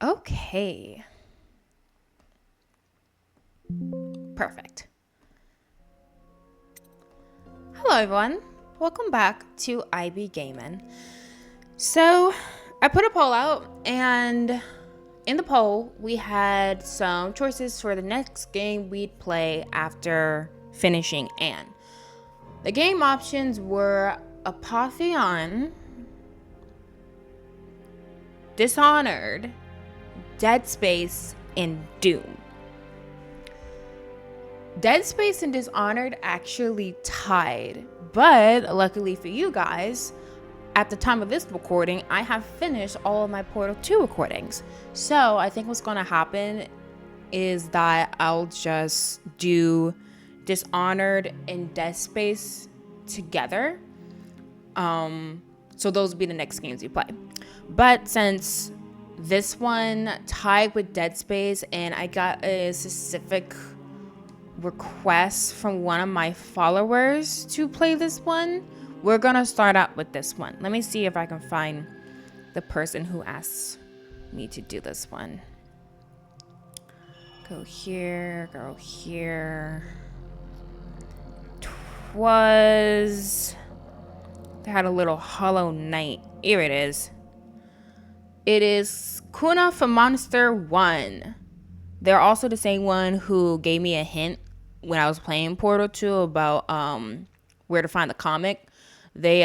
Okay. Perfect. Hello everyone. Welcome back to IB Gaming. So, I put a poll out, and in the poll, we had some choices for the next game we'd play after finishing Anne. The game options were Apotheon, Dishonored, Dead Space, and Doom. Dead Space and Dishonored actually tied, but luckily for you guys, at the time of this recording, I have finished all of my Portal 2 recordings. So I think what's going to happen is that I'll just do Dishonored and Dead Space together. So those will be the next games you play. But since this one tied with Dead Space and I got a specific request from one of my followers to play this one, we're gonna start out with this one. Let me see if I can find the person who asked me to do this one. Go here, go here. They had a little Hollow Knight. Here it is. It is Kuna for Monster 1. They're also the same one who gave me a hint when I was playing Portal 2 about where to find the comic. They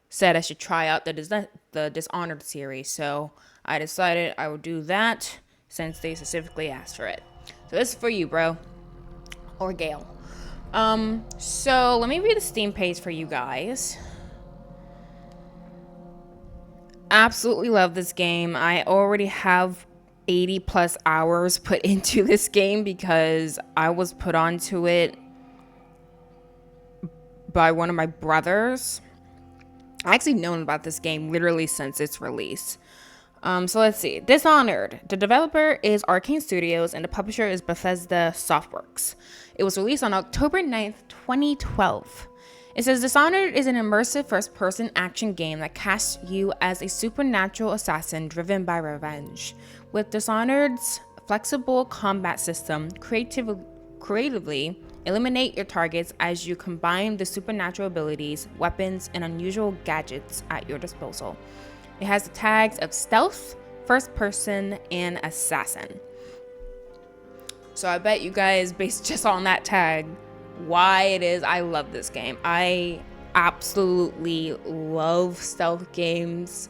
said I should try out the Dishonored series, so I decided I would do that since they specifically asked for it. So this is for you, bro. Or Gail. So let me read the Steam page for you guys. Absolutely love this game. I already have 80 plus hours put into this game because I was put onto it by one of my brothers. I actually known about this game literally since its release. So let's see. Dishonored. The developer is Arcane Studios and the publisher is Bethesda Softworks. It was released on October 9th, 2012. It says Dishonored is an immersive first-person action game that casts you as a supernatural assassin driven by revenge. With Dishonored's flexible combat system, creatively eliminate your targets as you combine the supernatural abilities, weapons, and unusual gadgets at your disposal. It has the tags of stealth, first-person, and assassin. So I bet you guys, based just on that tag, why it is I love this game. I absolutely love stealth games.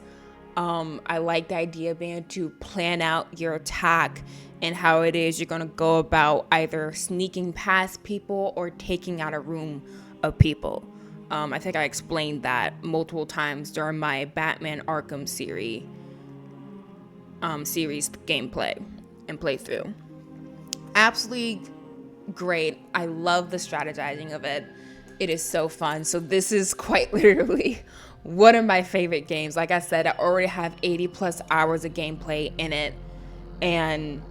I like the idea of being able to plan out your attack and how it is you're going to go about either sneaking past people or taking out a room of people. I think I explained that multiple times during my Batman Arkham series gameplay and playthrough. Absolutely great. I love the strategizing of it. It is so fun. So this is quite literally one of my favorite games. Like I said, I already have 80 plus hours of gameplay in it, and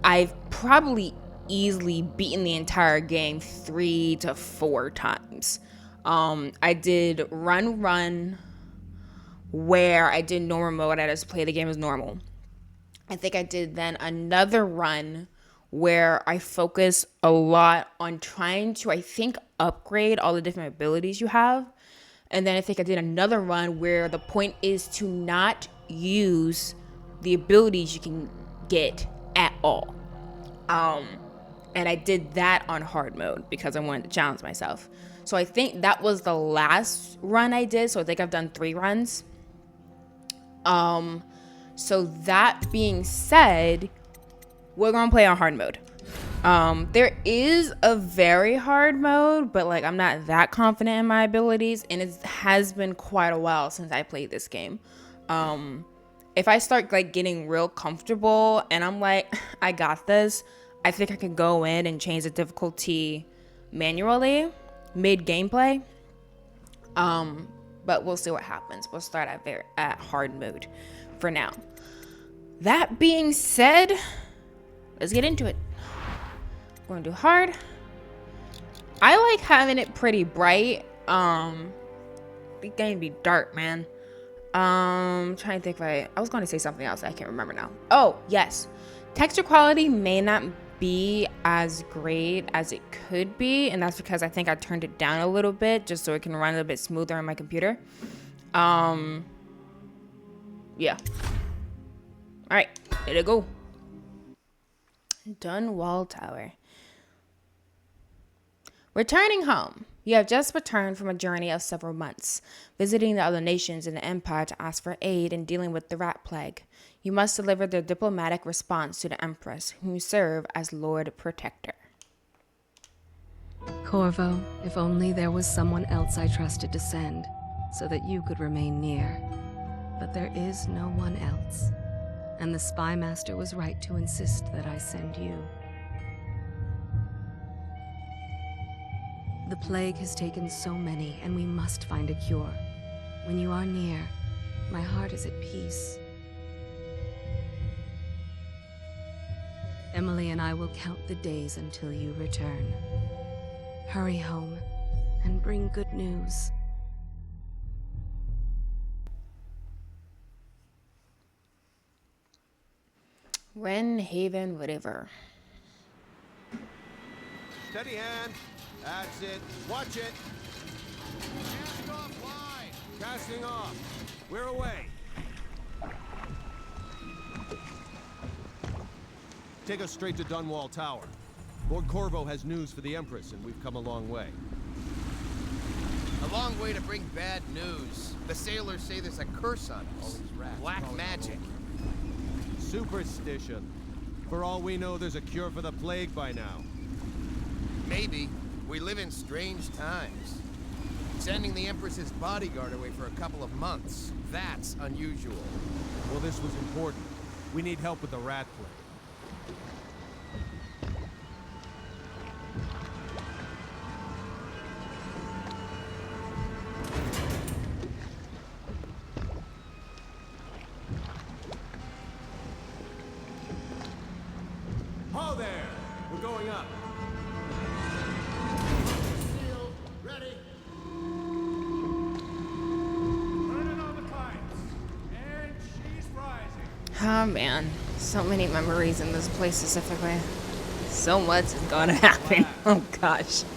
I've probably easily beaten the entire game 3 to 4 times. I did run where I did normal mode. I just play the game as normal. I think I did then another run where I focus a lot on trying to, I think, upgrade all the different abilities you have. And then I think I did another run where the point is to not use the abilities you can get at all. And I did that on hard mode because I wanted to challenge myself. So I think that was the last run I did. So I think I've done 3 runs. So that being said, we're gonna play on hard mode. There is a very hard mode, but like I'm not that confident in my abilities, and it has been quite a while since I played this game. If I start like getting real comfortable and I'm like, I got this, I think I can go in and change the difficulty manually mid gameplay. But we'll see what happens. We'll start at hard mode for now. That being said, let's get into it. We're gonna do hard. I like having it pretty bright. It can be dark, man. Trying to think if I was going to say something else. I can't remember now. Oh, yes. Texture quality may not be as great as it could be, and that's because I think I turned it down a little bit just so it can run a little bit smoother on my computer. Yeah. All right, here to go. Dunwall Tower. Returning home. You have just returned from a journey of several months, visiting the other nations in the Empire to ask for aid in dealing with the rat plague. You must deliver the diplomatic response to the Empress, whom you serve as Lord Protector. Corvo, if only there was someone else I trusted to send, so that you could remain near. But there is no one else, and the Spy Master was right to insist that I send you. The plague has taken so many, and we must find a cure. When you are near, my heart is at peace. Emily and I will count the days until you return. Hurry home, and bring good news. Wren Haven River. Steady hand. That's it. Watch it. Cast off line. Casting off. We're away. Take us straight to Dunwall Tower. Lord Corvo has news for the Empress, and we've come a long way. A long way to bring bad news. The sailors say there's a curse on us. Black magic. Superstition. For all we know, there's a cure for the plague by now. Maybe. We live in strange times. Sending the Empress's bodyguard away for a couple of months. That's unusual. Well, this was important. We need help with the rat plague. Ho there! We're going up. Sealed. Ready. Turning on the lights. And she's rising. Oh man, so many memories in this place specifically. So much is going to happen. Oh gosh. Steady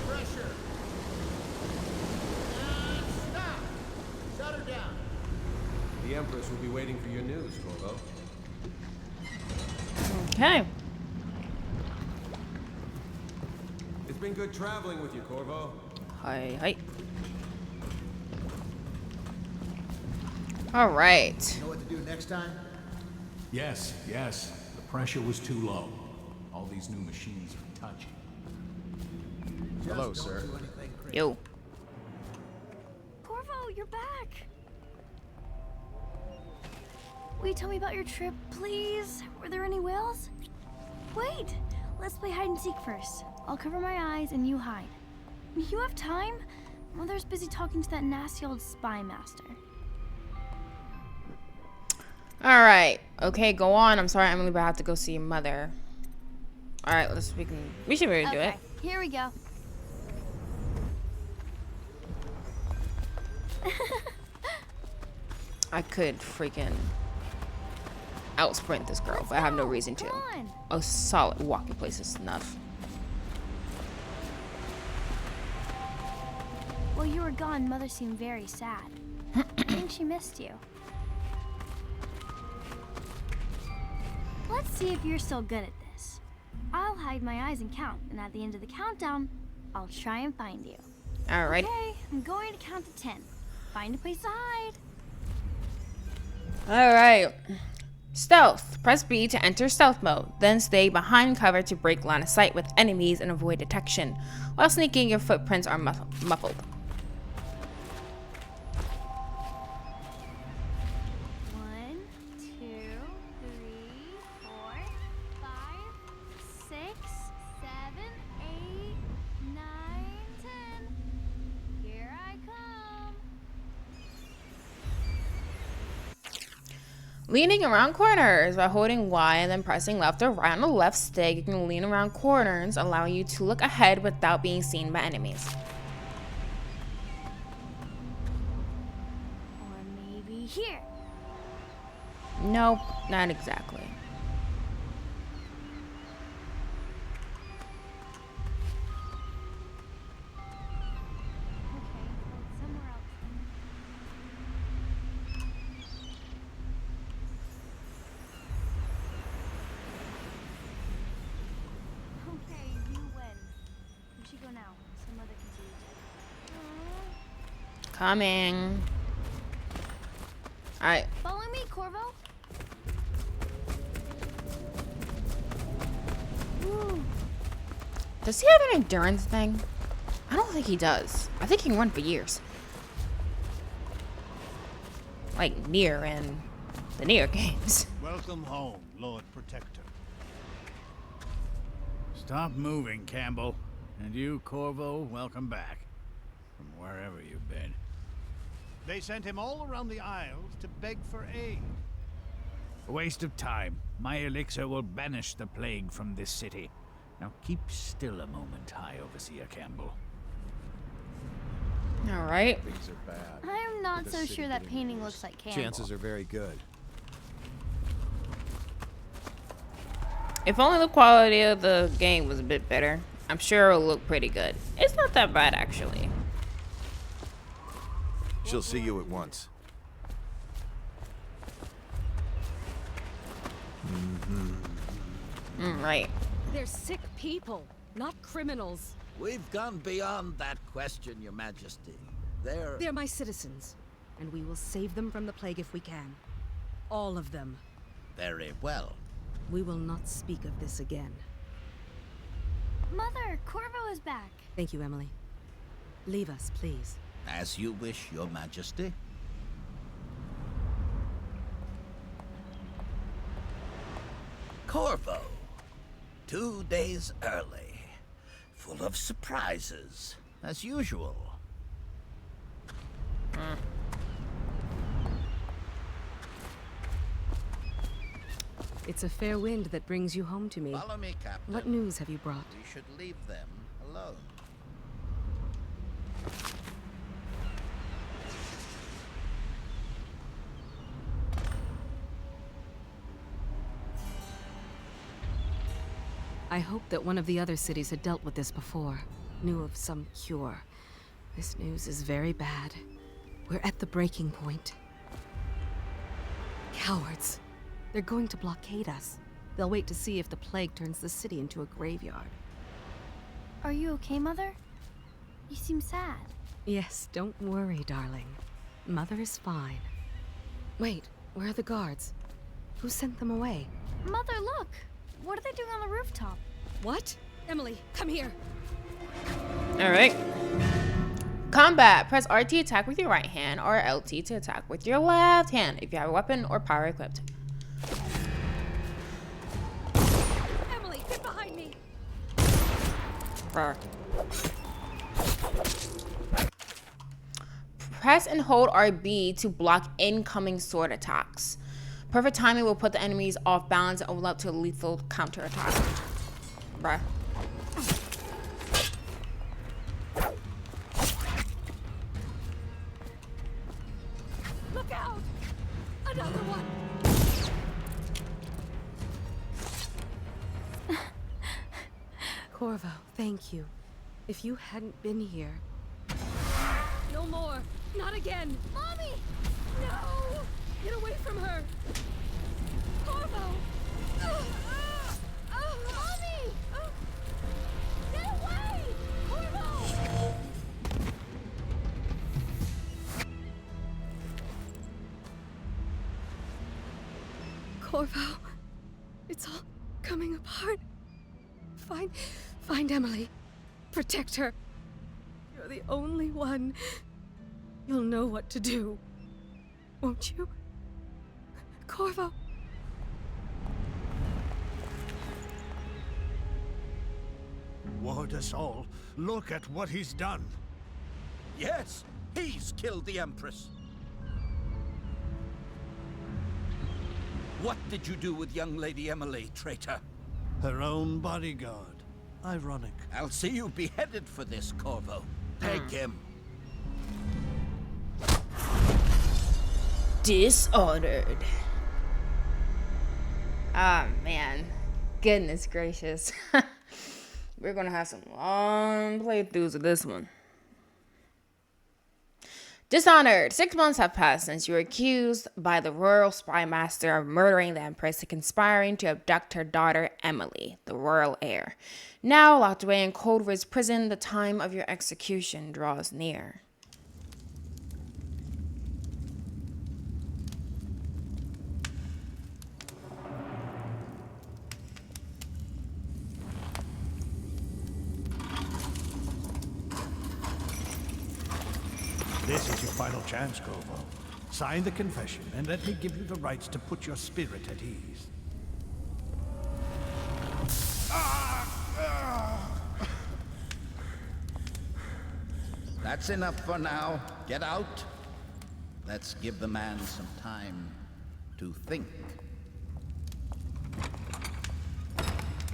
pressure. And stop. Shut her down. The Empress will be waiting for your news, Corvo. Okay. It's been good traveling with you, Corvo. Hi, hi. All right. Know what to do next time? Yes, yes. The pressure was too low. All these new machines are touchy. Hello, Just sir. don't do anything crazy. Yo. Corvo, you're back! Will you tell me about your trip, please? Were there any whales? Wait! Let's play hide and seek first. I'll cover my eyes and you hide. You have time? Mother's busy talking to that nasty old spy master. All right. Okay, go on. I'm sorry, Emily, but I have to go see your mother. All right, we should really do it. Here we go. I could freaking outsprint this girl, but I have no reason to. Come on. A solid walking place is enough. While you were gone, Mother seemed very sad. I think she missed you. Let's see if you're still good at this. I'll hide my eyes and count, and at the end of the countdown, I'll try and find you. All right. Okay, I'm going to count to 10. Find a place to hide. All right. Stealth. Press B to enter stealth mode. Then stay behind cover to break line of sight with enemies and avoid detection. While sneaking, your footprints are muffled. 1, 2, 3, 4, 5, 6, 7, 8, 9, 10. Here I come. Leaning around corners. By holding Y and then pressing left or right on the left stick, you can lean around corners, allowing you to look ahead without being seen by enemies. Or maybe here. Nope, not exactly. Okay, well, somewhere else. Okay, you win. We should go now. Some mother can see you. Coming. Alright. Follow me, Corvo. Ooh. Does he have an endurance thing? I don't think he does. I think he can run for years. Like Nier in the Nier games. Welcome home, Lord Protector. Stop moving, Campbell. And you, Corvo, welcome back. From wherever you've been. They sent him all around the Isles to beg for aid. A waste of time. My elixir will banish the plague from this city. Now keep still a moment, High Overseer Campbell. Alright. Things are bad. I'm not so sure that painting looks like Campbell. Chances are very good. If only the quality of the game was a bit better, I'm sure it'll look pretty good. It's not that bad, actually. She'll see you at once. Right. They're sick people, not criminals. We've gone beyond that question, Your Majesty. They're my citizens, and we will save them from the plague if we can. All of them. Very well. We will not speak of this again. Mother, Corvo is back. Thank you, Emily. Leave us, please. As you wish, Your Majesty. Corvo. 2 days early. Full of surprises, as usual. It's a fair wind that brings you home to me. Follow me, Captain. What news have you brought? We should leave them alone. I hoped that one of the other cities had dealt with this before, knew of some cure. This news is very bad. We're at the breaking point. Cowards. They're going to blockade us. They'll wait to see if the plague turns the city into a graveyard. Are you okay, Mother? You seem sad. Yes, don't worry, darling. Mother is fine. Wait, where are the guards? Who sent them away? Mother, look! What are they doing on the rooftop? What? Emily, come here. Alright. Combat. Press RT to attack with your right hand or LT to attack with your left hand if you have a weapon or power equipped. Emily, get behind me. Rawr. Press and hold RB to block incoming sword attacks. Perfect timing will put the enemies off balance and overlap to a lethal counterattack. Bruh. Look out! Another one! Corvo, thank you. If you hadn't been here... No more! Not again! Mommy! No! Get away from her! Corvo! Mommy! Get away! Corvo! Corvo, it's all coming apart. Find Emily. Protect her. You're the only one. You'll know what to do. Won't you? Corvo. Ward us all. Look at what he's done. Yes, he's killed the Empress. What did you do with young Lady Emily, traitor? Her own bodyguard. Ironic. I'll see you beheaded for this, Corvo. Take him. Dishonored. Ah, man. Goodness gracious. We're gonna have some long playthroughs of this one. Dishonored. 6 months have passed since you were accused by the royal spy master of murdering the empress and conspiring to abduct her daughter Emily, the royal heir. Now locked away in Corvo's prison, the time of your execution draws near. This is your final chance, Corvo. Sign the confession, and let me give you the rights to put your spirit at ease. That's enough for now. Get out. Let's give the man some time to think.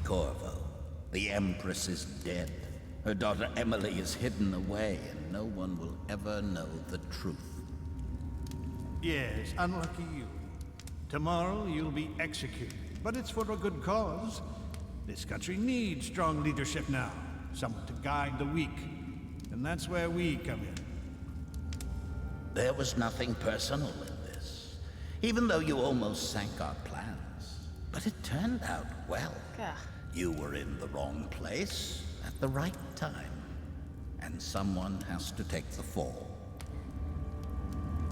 Corvo, the Empress is dead. Her daughter Emily is hidden away, and no one will ever know the truth. Yes, unlucky you. Tomorrow you'll be executed, but it's for a good cause. This country needs strong leadership now, someone to guide the weak. And that's where we come in. There was nothing personal in this, even though you almost sank our plans. But it turned out well. You were in the wrong place at the right time, and someone has to take the fall.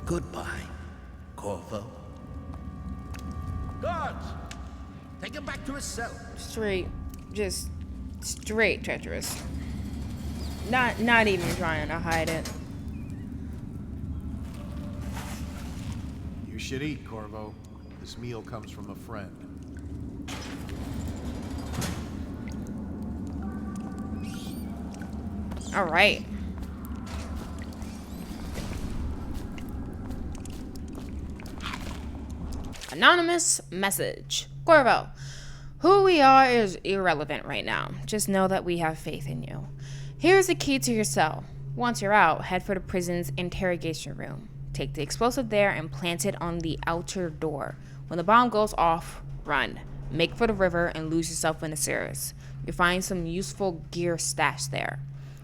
Goodbye, Corvo. Guards! Take him back to his cell. Straight, just straight treacherous. Not even trying to hide it. You should eat, Corvo. This meal comes from a friend. All right. Anonymous message. Corvo, who we are is irrelevant right now. Just know that we have faith in you. Here's the key to your cell. Once you're out, head for the prison's interrogation room. Take the explosive there and plant it on the outer door. When the bomb goes off, run. Make for the river and lose yourself in the sewers. You'll find some useful gear stashed there.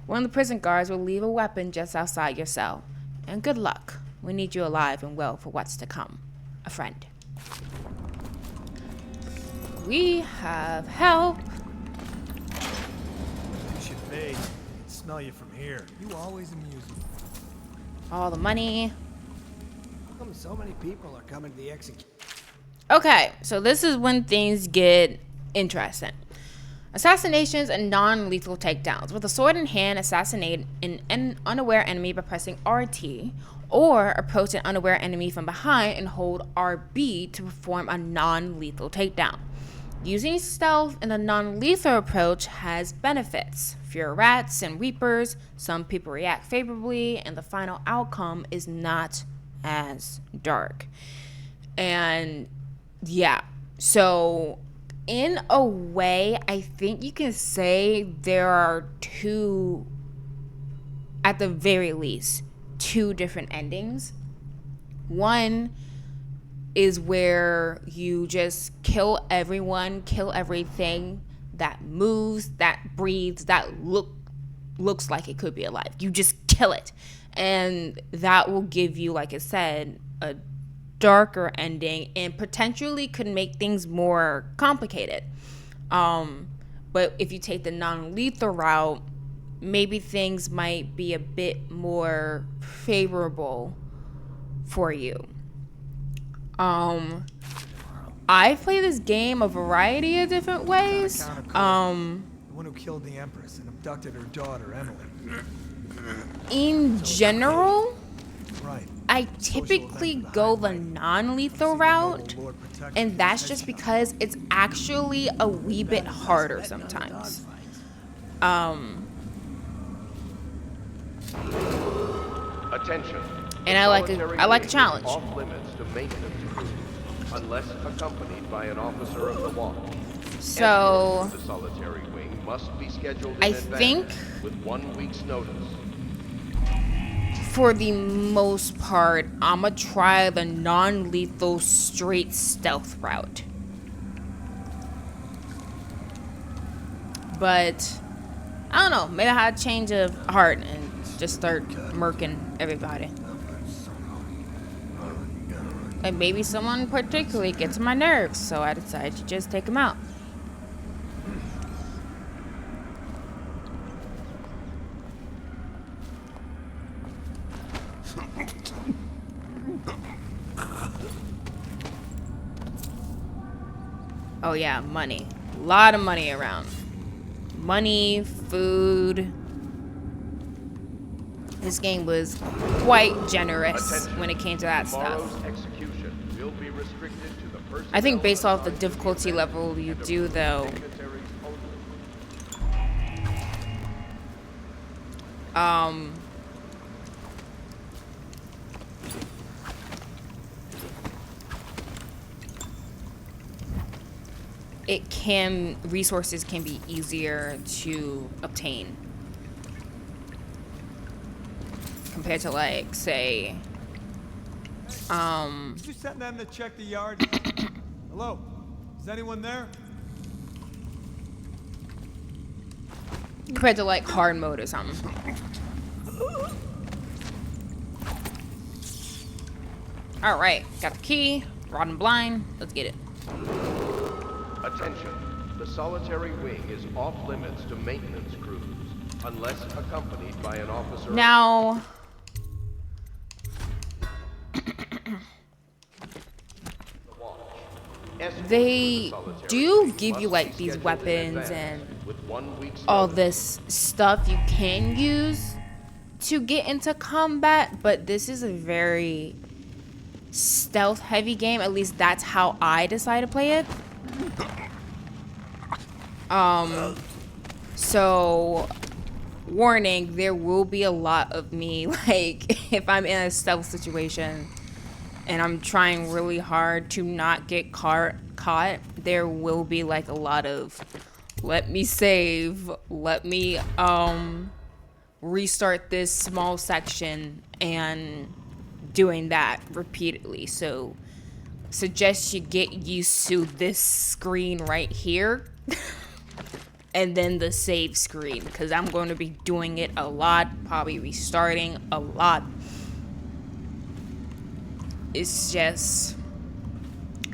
One of the prison guards will leave a weapon just outside your cell. And good luck. We need you alive and well for what's to come. A friend. We have help. You should bathe. I can smell you from here. You always amuse me. All the money. How come so many people are coming to the execution? Okay, so this is when things get interesting. Assassinations and non-lethal takedowns. With a sword in hand, assassinate an unaware enemy by pressing RT, or approach an unaware enemy from behind and hold RB to perform a non-lethal takedown. Using stealth in a non-lethal approach has benefits. Fewer rats and reapers, some people react favorably, and the final outcome is not as dark. And yeah, so in a way, I think you can say there are two, at the very least, two different endings. One is where you just kill everyone, kill everything that moves, that breathes, that looks like it could be alive. You just kill it. And that will give you, like I said, a darker ending and potentially could make things more complicated. But if you take the non-lethal route, maybe things might be a bit more favorable for you. I've played this game a variety of different ways. The one who killed the Empress and abducted her daughter, Emily. In general, Right. I typically go the non-lethal route, and that's just because it's actually a wee bit harder sometimes. Attention. And I like a challenge. Off limits to maintenance crew. unless accompanied by an officer of the watch. So Entry to the solitary wing must be scheduled in I advance think with 1 week's notice. for the most part, I'ma try the non-lethal straight stealth route. But I don't know, maybe I had a change of heart and just start murking everybody. And maybe someone particularly gets on my nerves, so I decided to just take him out. Oh yeah, money. A lot of money around. Money, food. This game was quite generous when it came to that stuff. I think based off the difficulty level you do, though, resources can be easier to obtain compared to, like, say, Did you send them to check the yard? Hello? Is anyone there? compared to, like, hard mode or something. Alright, got the key, rod and blind, let's get it. Attention, the solitary wing is off limits to maintenance crews, unless accompanied by an officer. Now, they do give you, like, these weapons and all this stuff you can use to get into combat, but this is a very stealth heavy game. At least that's how I decide to play it. So warning, there will be a lot of me, like, if I'm in a stealth situation and I'm trying really hard to not get caught, there will be, like, a lot of let me save, let me restart this small section, and doing that repeatedly. So suggest you get used to this screen right here and then the save screen, because I'm going to be doing it a lot, probably restarting a lot. It's just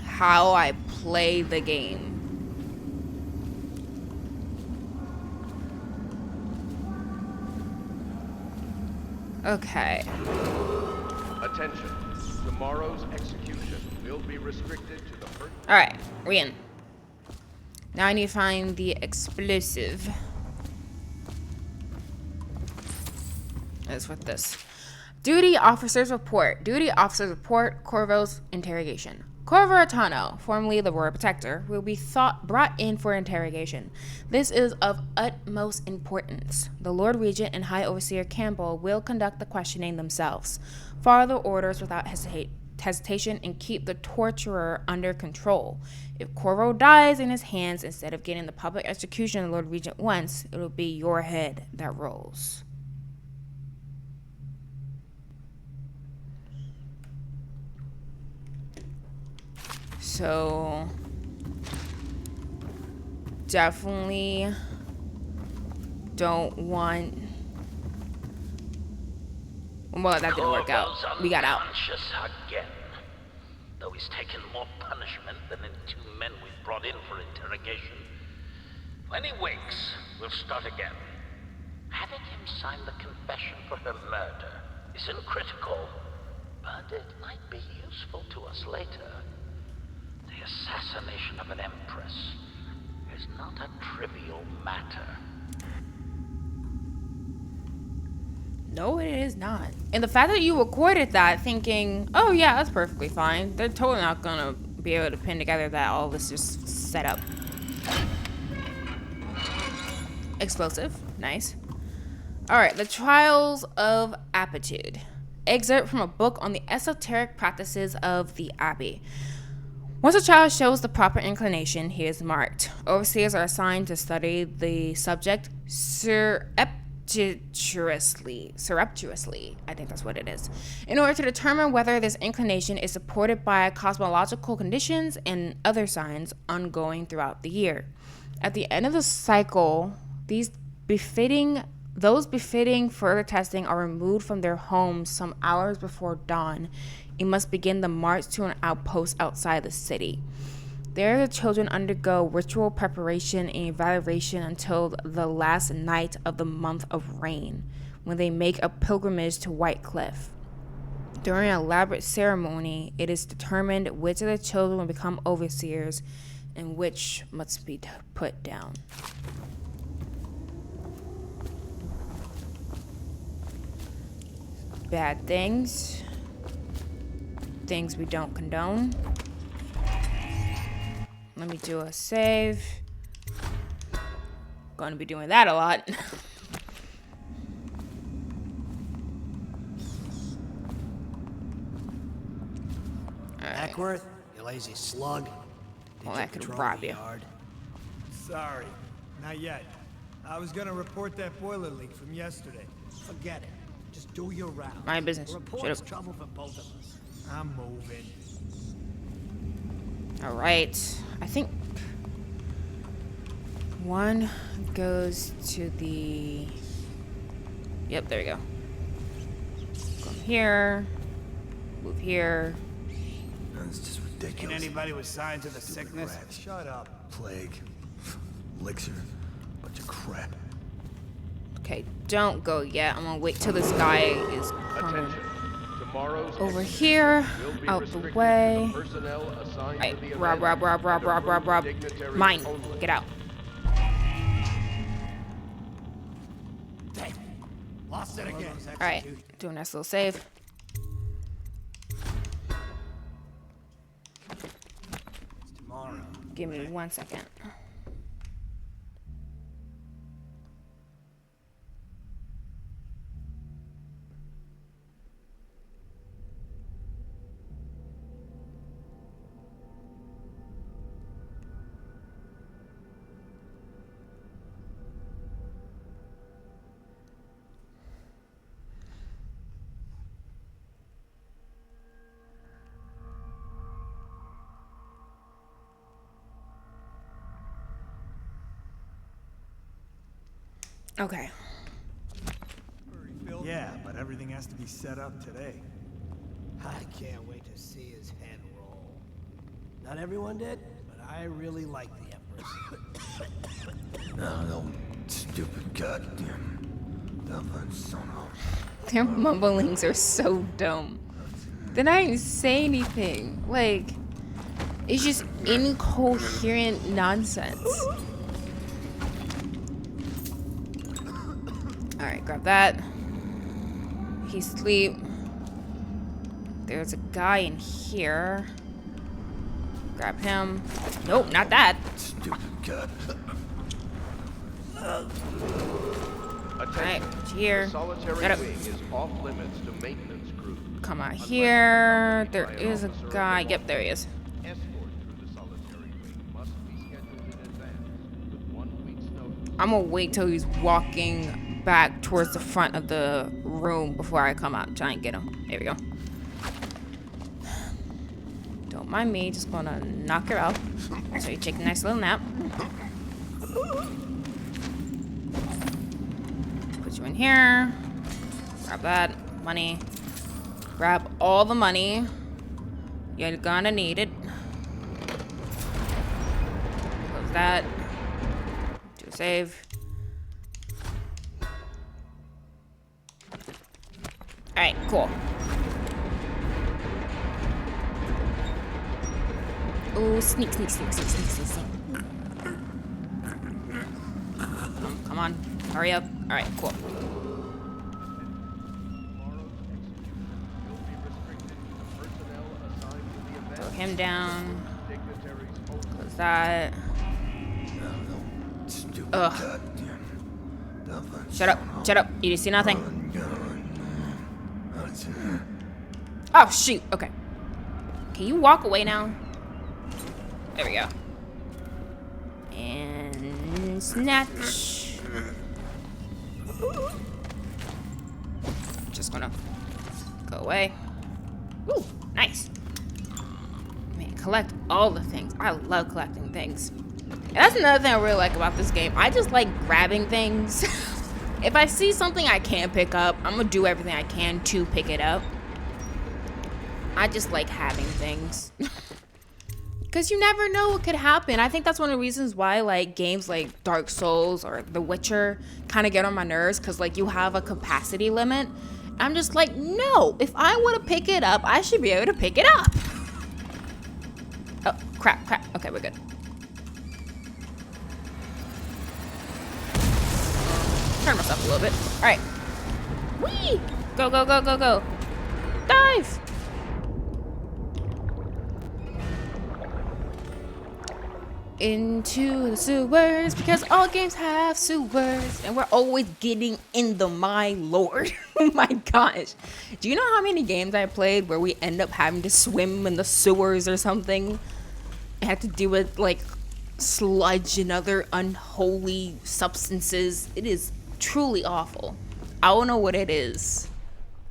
how I play the game. Okay. Attention, tomorrow's execution will be restricted to the first. Alright, we're in. Now I need to find the explosive. That's what this. Duty officers report. Duty officers report Corvo's interrogation. Corvo Attano, formerly the Royal Protector, will be brought in for interrogation. This is of utmost importance. The Lord Regent and High Overseer Campbell will conduct the questioning themselves. Follow the orders without hesitation and keep the torturer under control. If Corvo dies in his hands instead of getting the public execution the Lord Regent wants, it will be your head that rolls. So definitely don't want. Well, that didn't work out. We got out. Again. Though he's taken more punishment than the 2 men we've brought in for interrogation. When he wakes, we'll start again. Having him sign the confession for her murder isn't critical, but it might be useful to us later. The assassination of an empress is not a trivial matter. No, it is not. And the fact that you recorded that thinking, oh yeah, that's perfectly fine. They're totally not gonna be able to pin together that all this is set up. Explosive. Nice. Alright, the Trials of Aptitude. Excerpt from a book on the esoteric practices of the Abbey. Once a child shows the proper inclination, he is marked. Overseers are assigned to study the subject surreptitiously, I think that's what it is, in order to determine whether this inclination is supported by cosmological conditions and other signs ongoing throughout the year. At the end of the cycle, those befitting further testing are removed from their homes some hours before dawn and must begin the march to an outpost outside the city. There, the children undergo ritual preparation and evaluation until the last night of the month of rain, when they make a pilgrimage to White Cliff. During an elaborate ceremony, it is determined which of the children will become overseers and which must be put down. Bad things. Things we don't condone. Let me do a save. Gonna be doing that a lot. Ackworth, you lazy slug. Well, that could rob you. Sorry, not yet. I was gonna report that boiler leak from yesterday. Forget it. Just do your round. My business. Report's Shut up. trouble for both of us. I'm moving. All right. I think one goes to the... Yep, there we go. Come here. Move here. That's just ridiculous. Ain't anybody with signs of the sickness? Shut up. Plague. Elixir. Bunch of crap. Okay, don't go yet. I'm gonna wait till this guy is coming over here, out the way. Right, rob. Mine. Get out. Damn. Lost it again. All right, doing a nice little save. Tomorrow. Give me 1 second. Okay. Yeah, but everything has to be set up today. I can't wait to see his head roll. Not everyone did, but I really like the Empress. No, stupid goddamn dumb son of... Their mumblings are so dumb. They're not even say anything. Like, it's just incoherent nonsense. Alright, grab that. He's asleep. There's a guy in here. Grab him. Nope, not that. Stupid god. Alright, here. Solitary Shut up. wing is off limits to maintenance crews. Come out here. There is a guy. Yep, there he is. Escort through the solitary wing must be scheduled in advance with 1 week's notice. I'm gonna wait till he's walking back towards the front of the room before I come out and try and get him. There we go. Don't mind me, just gonna knock her out. So you take a nice little nap. Put you in here. Grab that money. Grab all the money. You're gonna need it. Close that. Do a save. Alright, cool. Ooh, sneak. Come on, hurry up. Alright, cool. Throw him down. Close that. Ugh. Shut up. You see nothing? Oh, shoot. Okay. Can you walk away now? There we go. And snatch. Just gonna go away. Ooh, nice. Man, collect all the things. I love collecting things. And that's another thing I really like about this game. I just like grabbing things. If I see something I can pick up, I'm gonna do everything I can to pick it up. I just like having things. Because you never know what could happen. I think that's one of the reasons why like games like Dark Souls or The Witcher kind of get on my nerves, because like you have a capacity limit. I'm just like, no, if I want to pick it up, I should be able to pick it up. Oh, crap. Okay, we're good. Turn myself a little bit. All right. Whee! Go. Dive! Into the sewers, because all games have sewers, and we're always getting in them, my lord. Oh my gosh. Do you know how many games I played where we end up having to swim in the sewers or something? I had to deal with like sludge and other unholy substances. It is truly awful. I don't know what it is.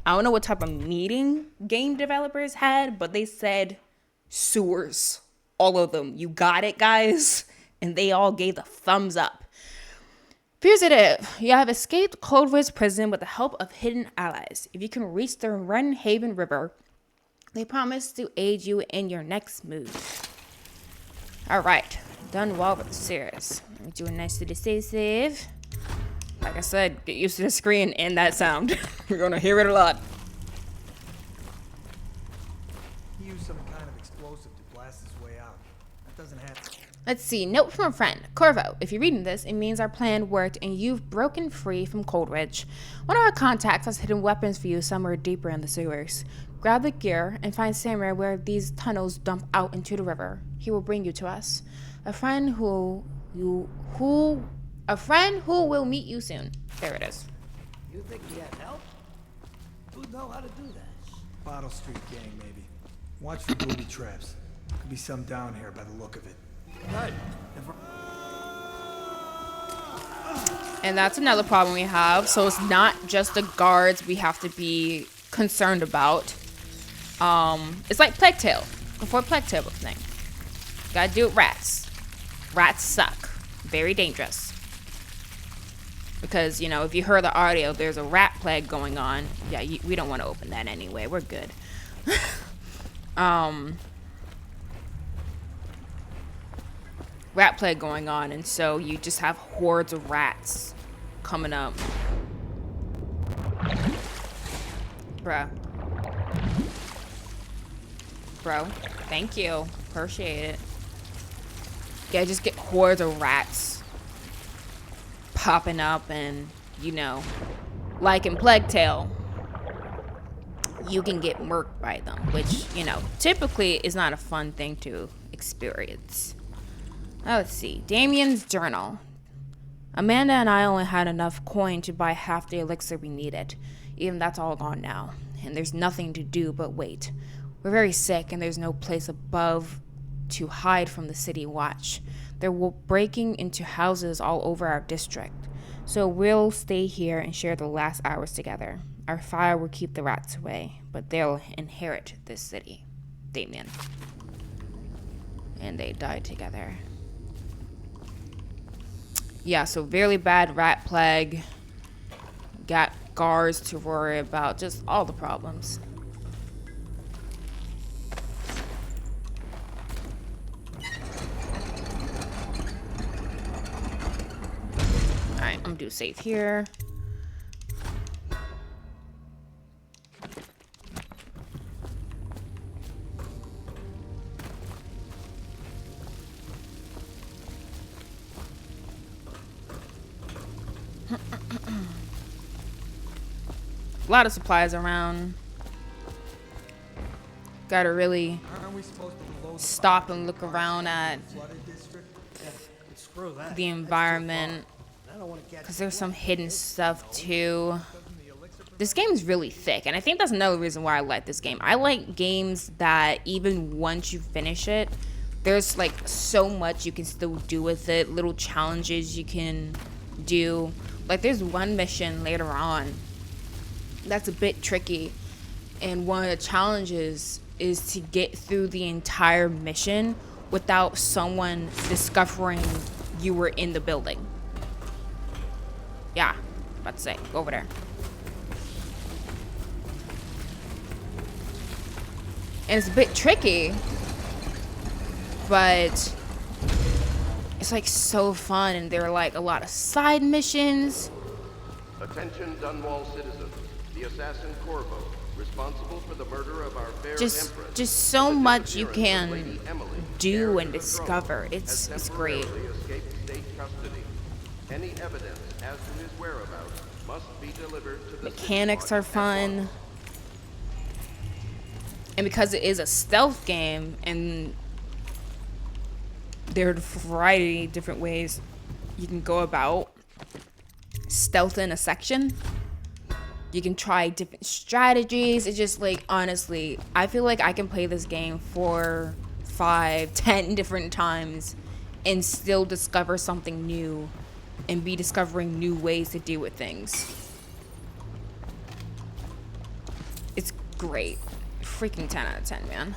I don't know what type of meeting game developers had, but they said sewers. All of them. You got it, guys. And they all gave the thumbs up. Fugitive. You have escaped Coldridge prison with the help of hidden allies. If you can reach the Run Haven River, they promise to aid you in your next move. Alright. Done well with the series. Let me do a nice little save. Like I said, get used to the screen and that sound. You're gonna hear it a lot. Use some kind of explosive to blast his way out. That doesn't happen. Let's see. Note from a friend. Corvo, if you're reading this, it means our plan worked and you've broken free from Coldridge. One of our contacts has hidden weapons for you somewhere deeper in the sewers. Grab the gear and find Samurai where these tunnels dump out into the river. He will bring you to us. A friend who will meet you soon. There it is. You think he had help? Who'd know how to do that? Bottle Street gang, maybe. Watch for booby traps. Could be some down here by the look of it. Right. And that's another problem we have. So it's not just the guards we have to be concerned about. It's like Plague Tale. Before Plague Tale thing. Gotta do it rats. Rats suck. Very dangerous. Because, you know, if you heard the audio, there's a rat plague going on. Yeah, we don't want to open that anyway. We're good. Rat plague going on, and so you just have hordes of rats coming up. Bro, thank you. Appreciate it. Yeah, just get hordes of rats popping up, and, you know, like in Plague Tale, you can get murked by them, which, you know, typically is not a fun thing to experience. Oh, let's see. Damien's journal. Amanda and I only had enough coin to buy half the elixir we needed. Even that's all gone now. And there's nothing to do but wait. We're very sick and there's no place above to hide from the city watch. They're breaking into houses all over our district. So we'll stay here and share the last hours together. Our fire will keep the rats away, but they'll inherit this city. Damien. And they died together. Yeah, so very bad rat plague. Got guards to worry about. Just all the problems. Alright, I'm gonna do save here. A lot of supplies around. Gotta really stop and look around at the environment, because there's some hidden stuff too. This game is really thick, and I think that's another reason why I like this game. I like games that even once you finish it, there's like so much you can still do with it. Little challenges you can do. Like there's one mission later on that's a bit tricky, and one of the challenges is to get through the entire mission without someone discovering you were in the building. Yeah, about to say, go over there. And it's a bit tricky, but it's like so fun, and there are like a lot of side missions. Attention Dunwall citizens. The assassin Corvo, responsible for the murder of our fair empress. Just so much you can do and discover. It's great. Escaped state custody. Any evidence as to his whereabouts must be delivered to the mechanics are fun. And because it is a stealth game, and there are a variety of different ways you can go about stealth in a section. You can try different strategies. It's just like, honestly, I feel like I can play this game 4, 5, 10 different times and still discover something new and be discovering new ways to deal with things. It's great. Freaking 10 out of 10, man.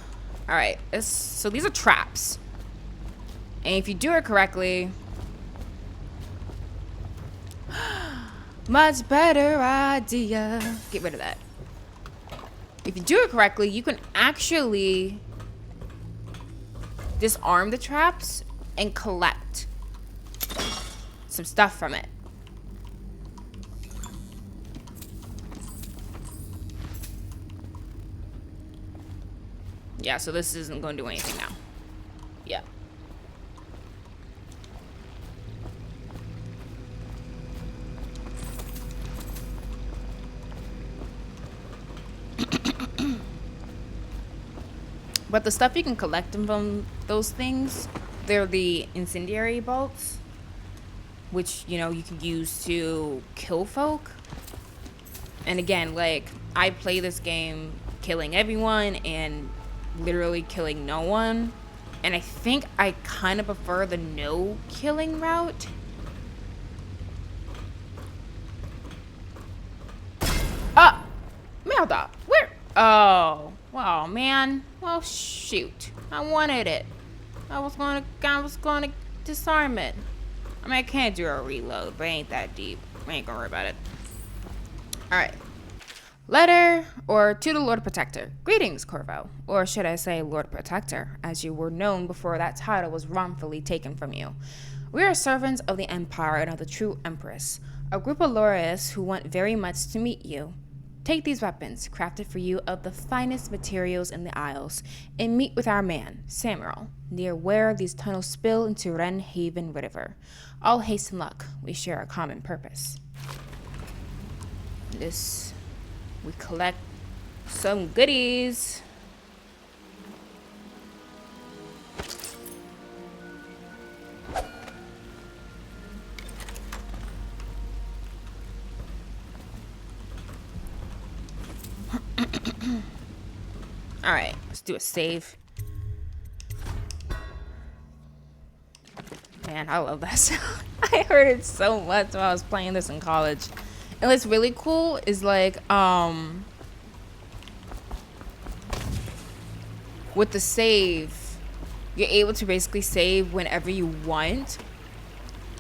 All right, so these are traps. And if you do it correctly, much better idea. Get rid of that. If you do it correctly, you can actually disarm the traps and collect some stuff from it. Yeah, so this isn't going to do anything now. Yeah. But the stuff you can collect from those things, they're the incendiary bolts, which, you know, you can use to kill folk. And again, like, I play this game killing everyone and literally killing no one. And I think I kind of prefer the no killing route. Ah! Merda! Where? Oh. Wow, man. Well, shoot. I wanted it. I was gonna disarm it. I mean, I can't do a reload, but it ain't that deep. I ain't gonna worry about it. Alright. Letter, or to the Lord Protector. Greetings, Corvo. Or should I say Lord Protector, as you were known before that title was wrongfully taken from you. We are servants of the Empire and of the true Empress, a group of loyalists who want very much to meet you. Take these weapons, crafted for you of the finest materials in the Isles, and meet with our man, Samuel, near where these tunnels spill into Wren Haven River. All haste and luck. We share a common purpose. This, we collect some goodies. Alright, let's do a save. Man, I love that sound. I heard it so much when I was playing this in college. And what's really cool is like, with the save, you're able to basically save whenever you want.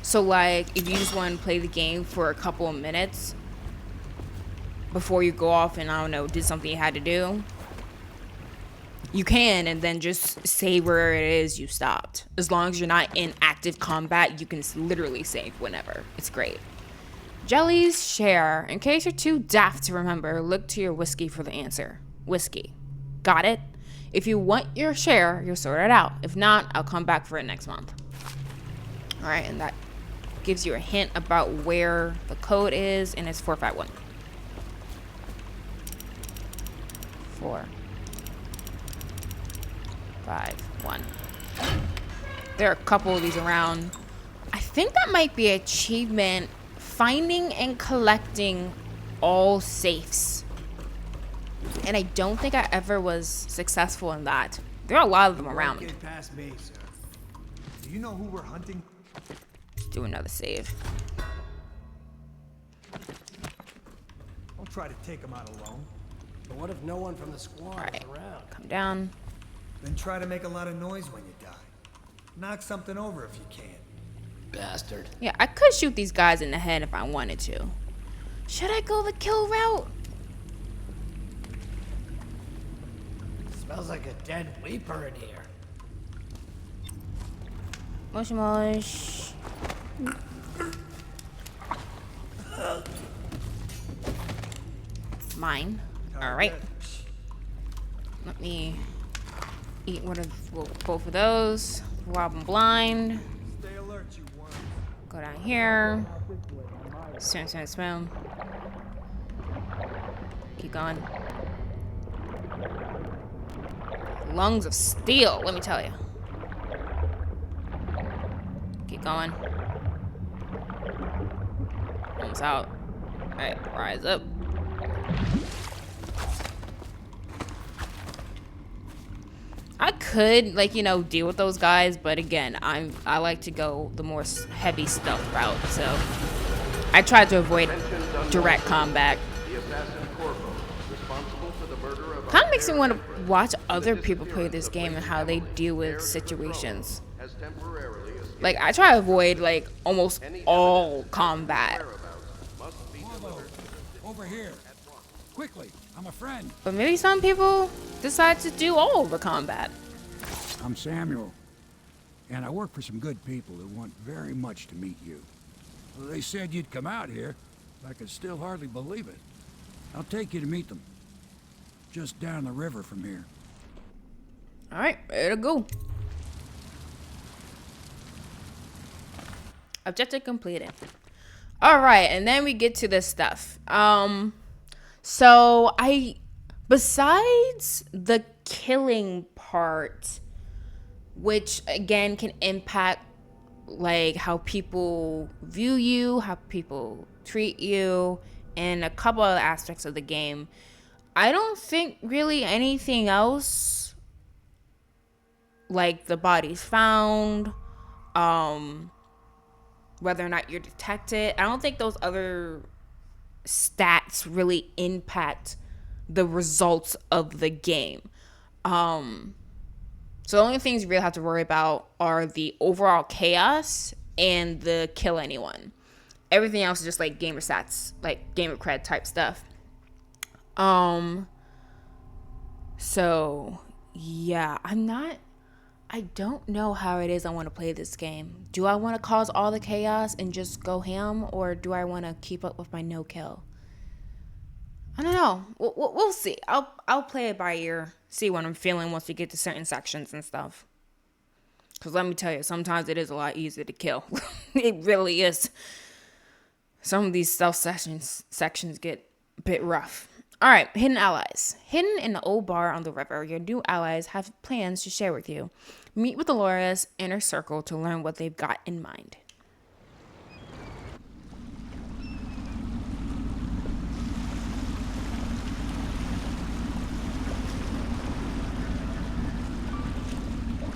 So like, if you just want to play the game for a couple of minutes before you go off and, I don't know, did something you had to do, you can, and then just save where it is you stopped. As long as you're not in active combat, you can literally save whenever. It's great. Jellies share. In case you're too daft to remember, look to your whiskey for the answer. Whiskey. Got it? If you want your share, you'll sort it out. If not, I'll come back for it next month. Alright, and that gives you a hint about where the code is, and it's 451. 4 5 1. There are a couple of these around. I think that might be an achievement, finding and collecting all safes. And I don't think I ever was successful in that. There are a lot of them Won't around. get past me, sir. Do you know who we're hunting? Let's do another save. Don't try to take him out alone. But what if no one from the squad is around? Come down. Then try to make a lot of noise when you die. Knock something over if you can. Bastard. Yeah, I could shoot these guys in the head if I wanted to. Should I go the kill route? Smells like a dead weeper in here. Mosh mosh. Mine. Alright. Let me eat both of those. Rob them blind. Stay alert, you worms. Go down here. Swim, swim, swim. Keep going. Lungs of steel, let me tell you. Keep going. Almost out. Alright, rise up. I could, like, you know, deal with those guys, but again, I like to go the more heavy stuff route, so I try to avoid direct combat. The assassin Corvo, responsible for the murder of Kind of makes me want to watch other people play this game and how they deal with situations. has temporarily escaped. Like, I try to avoid, like, almost all combat. Over here. Quickly, I'm a friend. But maybe some people decide to do all the combat. I'm Samuel, and I work for some good people who want very much to meet you. Well, they said you'd come out here. I could still hardly believe it. I'll take you to meet them. Just down the river from here. Alright, ready to go. Objective completed. Alright, and then we get to this stuff. So besides the killing part, which again can impact like how people view you, how people treat you, and a couple other aspects of the game, I don't think really anything else, like the bodies found, whether or not you're detected, I don't think those other stats really impact the results of the game. So the only things you really have to worry about are the overall chaos and the kill anyone. Everything else is just like gamer stats, like gamer cred type stuff. So yeah, I don't know how it is I want to play this game. Do I want to cause all the chaos and just go ham, or do I want to keep up with my no kill? I don't know. We'll see. I'll play it by ear, see what I'm feeling once we get to certain sections and stuff. Because let me tell you, sometimes it is a lot easier to kill. It really is. Some of these stealth sections get a bit rough. Alright, hidden allies. Hidden in the old bar on the river, your new allies have plans to share with you. Meet with Alora's inner circle to learn what they've got in mind.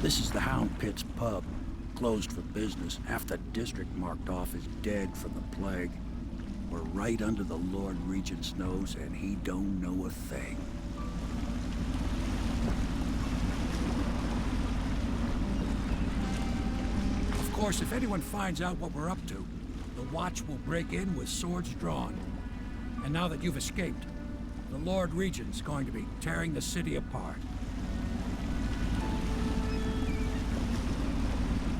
This is the Hound Pit's pub, closed for business. Half the district marked off as dead from the plague. We're right under the Lord Regent's nose, and he don't know a thing. Of course, if anyone finds out what we're up to, the Watch will break in with swords drawn. And now that you've escaped, the Lord Regent's going to be tearing the city apart.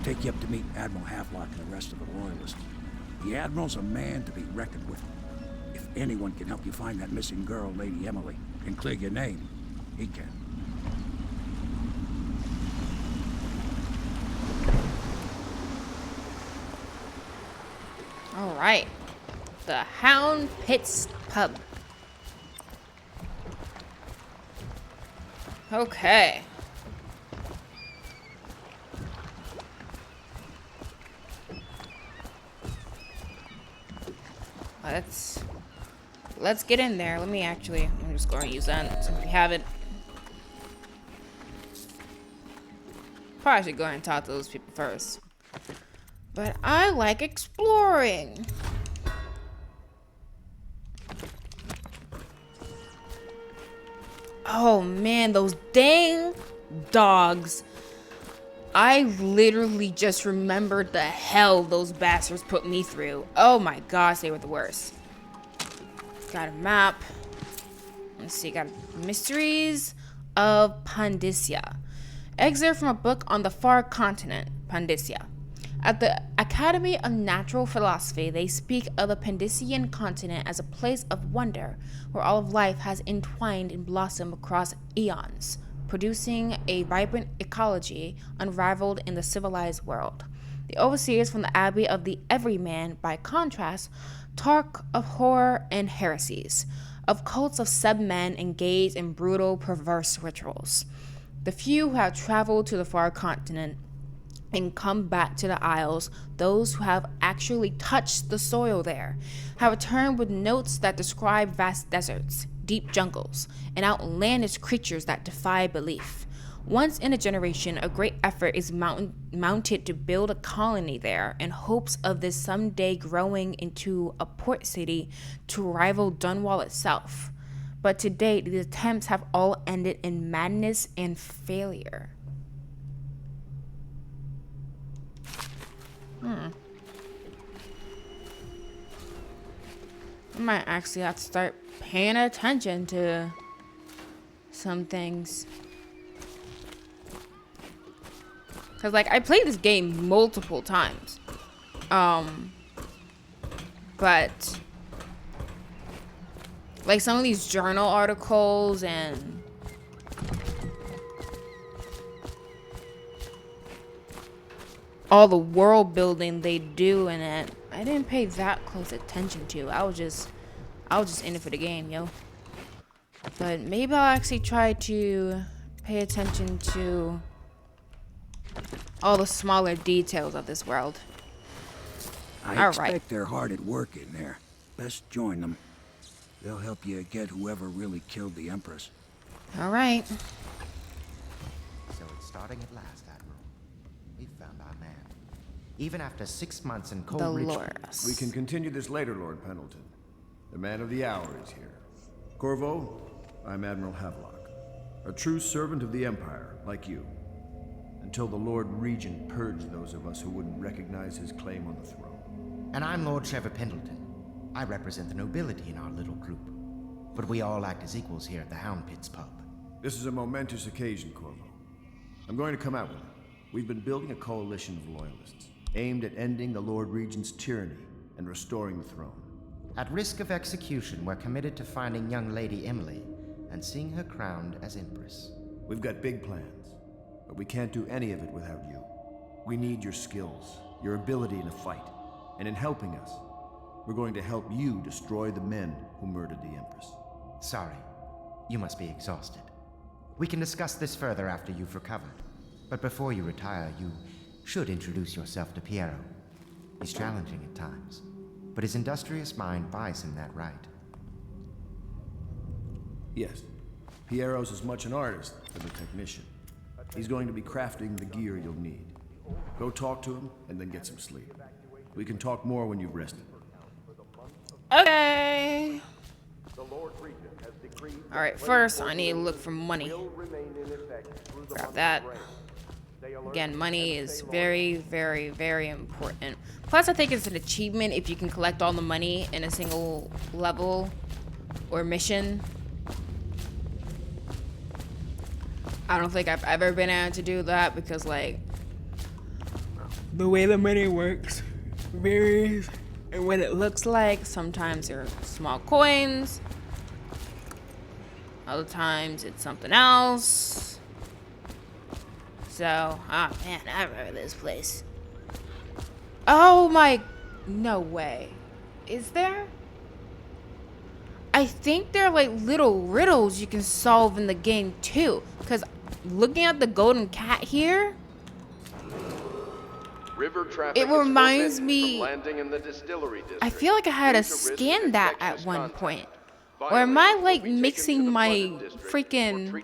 Take you up to meet Admiral Havelock and the rest of the Royalists. The Admiral's a man to be reckoned with. If anyone can help you find that missing girl, Lady Emily, and clear your name, he can. All right. The Hound Pit's pub. Okay. Let's get in there. I'm just going to use that since we have it. Probably should go ahead and talk to those people first. But I like exploring. Oh man, those dang dogs. I literally just remembered the hell those bastards put me through. Oh my gosh, they were the worst. Got a map. Let's see, got Mysteries of Pandysia. Excerpt from a book on the far continent, Pandysia. At the Academy of Natural Philosophy, they speak of the Pandysian continent as a place of wonder, where all of life has entwined and blossomed across eons, producing a vibrant ecology unrivaled in the civilized world. The overseers from the Abbey of the Everyman, by contrast, talk of horror and heresies, of cults of sub-men engaged in brutal, perverse rituals. The few who have traveled to the far continent and come back to the Isles, those who have actually touched the soil there, have returned with notes that describe vast deserts, deep jungles, and outlandish creatures that defy belief. Once in a generation, a great effort is mounted to build a colony there in hopes of this someday growing into a port city to rival Dunwall itself. But to date, these attempts have all ended in madness and failure. I might actually have to start paying attention to some things. Cause like I played this game multiple times. But like some of these journal articles and all the world building they do in it, I didn't pay that close attention to. I was just in it for the game, yo. But maybe I'll actually try to pay attention to all the smaller details of this world. I expect they're hard at work in there. Best join them. They'll help you get whoever really killed the Empress. All right. So it's starting at last, Admiral. We found our man. Even after 6 months in Cold Ridge. We can continue this later, Lord Pendleton. The man of the hour is here. Corvo, I'm Admiral Havelock. A true servant of the Empire, like you. Until the Lord Regent purged those of us who wouldn't recognize his claim on the throne. And I'm Lord Trevor Pendleton. I represent the nobility in our little group. But we all act as equals here at the Hound Pits pub. This is a momentous occasion, Corvo. I'm going to come out with it. We've been building a coalition of loyalists, aimed at ending the Lord Regent's tyranny and restoring the throne. At risk of execution, we're committed to finding young Lady Emily and seeing her crowned as Empress. We've got big plans, but we can't do any of it without you. We need your skills, your ability in a fight, and in helping us, we're going to help you destroy the men who murdered the Empress. Sorry, you must be exhausted. We can discuss this further after you've recovered. But before you retire, you should introduce yourself to Piero. He's challenging at times, but his industrious mind buys him that right. Yes, Piero's as much an artist as a technician. He's going to be crafting the gear you'll need. Go talk to him and then get some sleep. We can talk more when you've rested. Okay. Alright, first I need to look for money. Grab that. Again, money is very, very, very important. Plus, I think it's an achievement if you can collect all the money in a single level or mission. I don't think I've ever been able to do that because, like, the way the money works varies and what it looks like. Sometimes they're small coins. Other times it's something else. So, man, I remember this place. Oh my, no way. Is there? I think there are like little riddles you can solve in the game too. Because looking at the golden cat here, it reminds me, I feel like I had to scan that at one point. Or am I like mixing my freaking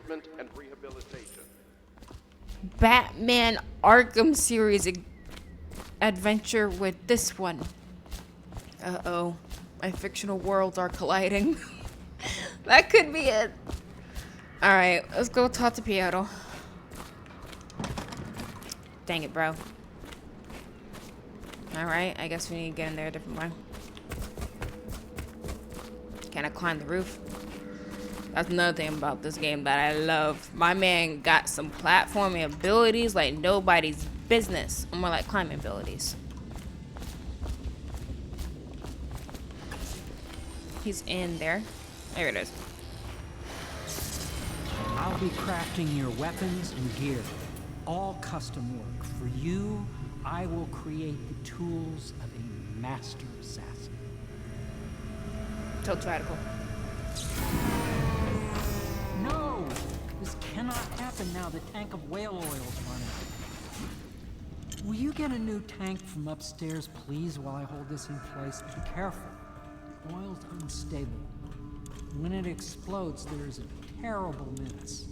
Batman Arkham series adventure with this one. Uh-oh. My fictional worlds are colliding. That could be it. Alright, let's go talk to Pietro. Dang it, bro. Alright, I guess we need to get in there a different way. Can I climb the roof? That's another thing about this game that I love. My man got some platforming abilities like nobody's business. More like climbing abilities. He's in there. There it is. I'll be crafting your weapons and gear. All custom work. For you, I will create the tools of a master assassin. So radical. No! This cannot happen now. The tank of whale oil is running. Will you get a new tank from upstairs, please, while I hold this in place? Be careful. Oil's unstable. When it explodes, there is a terrible mess.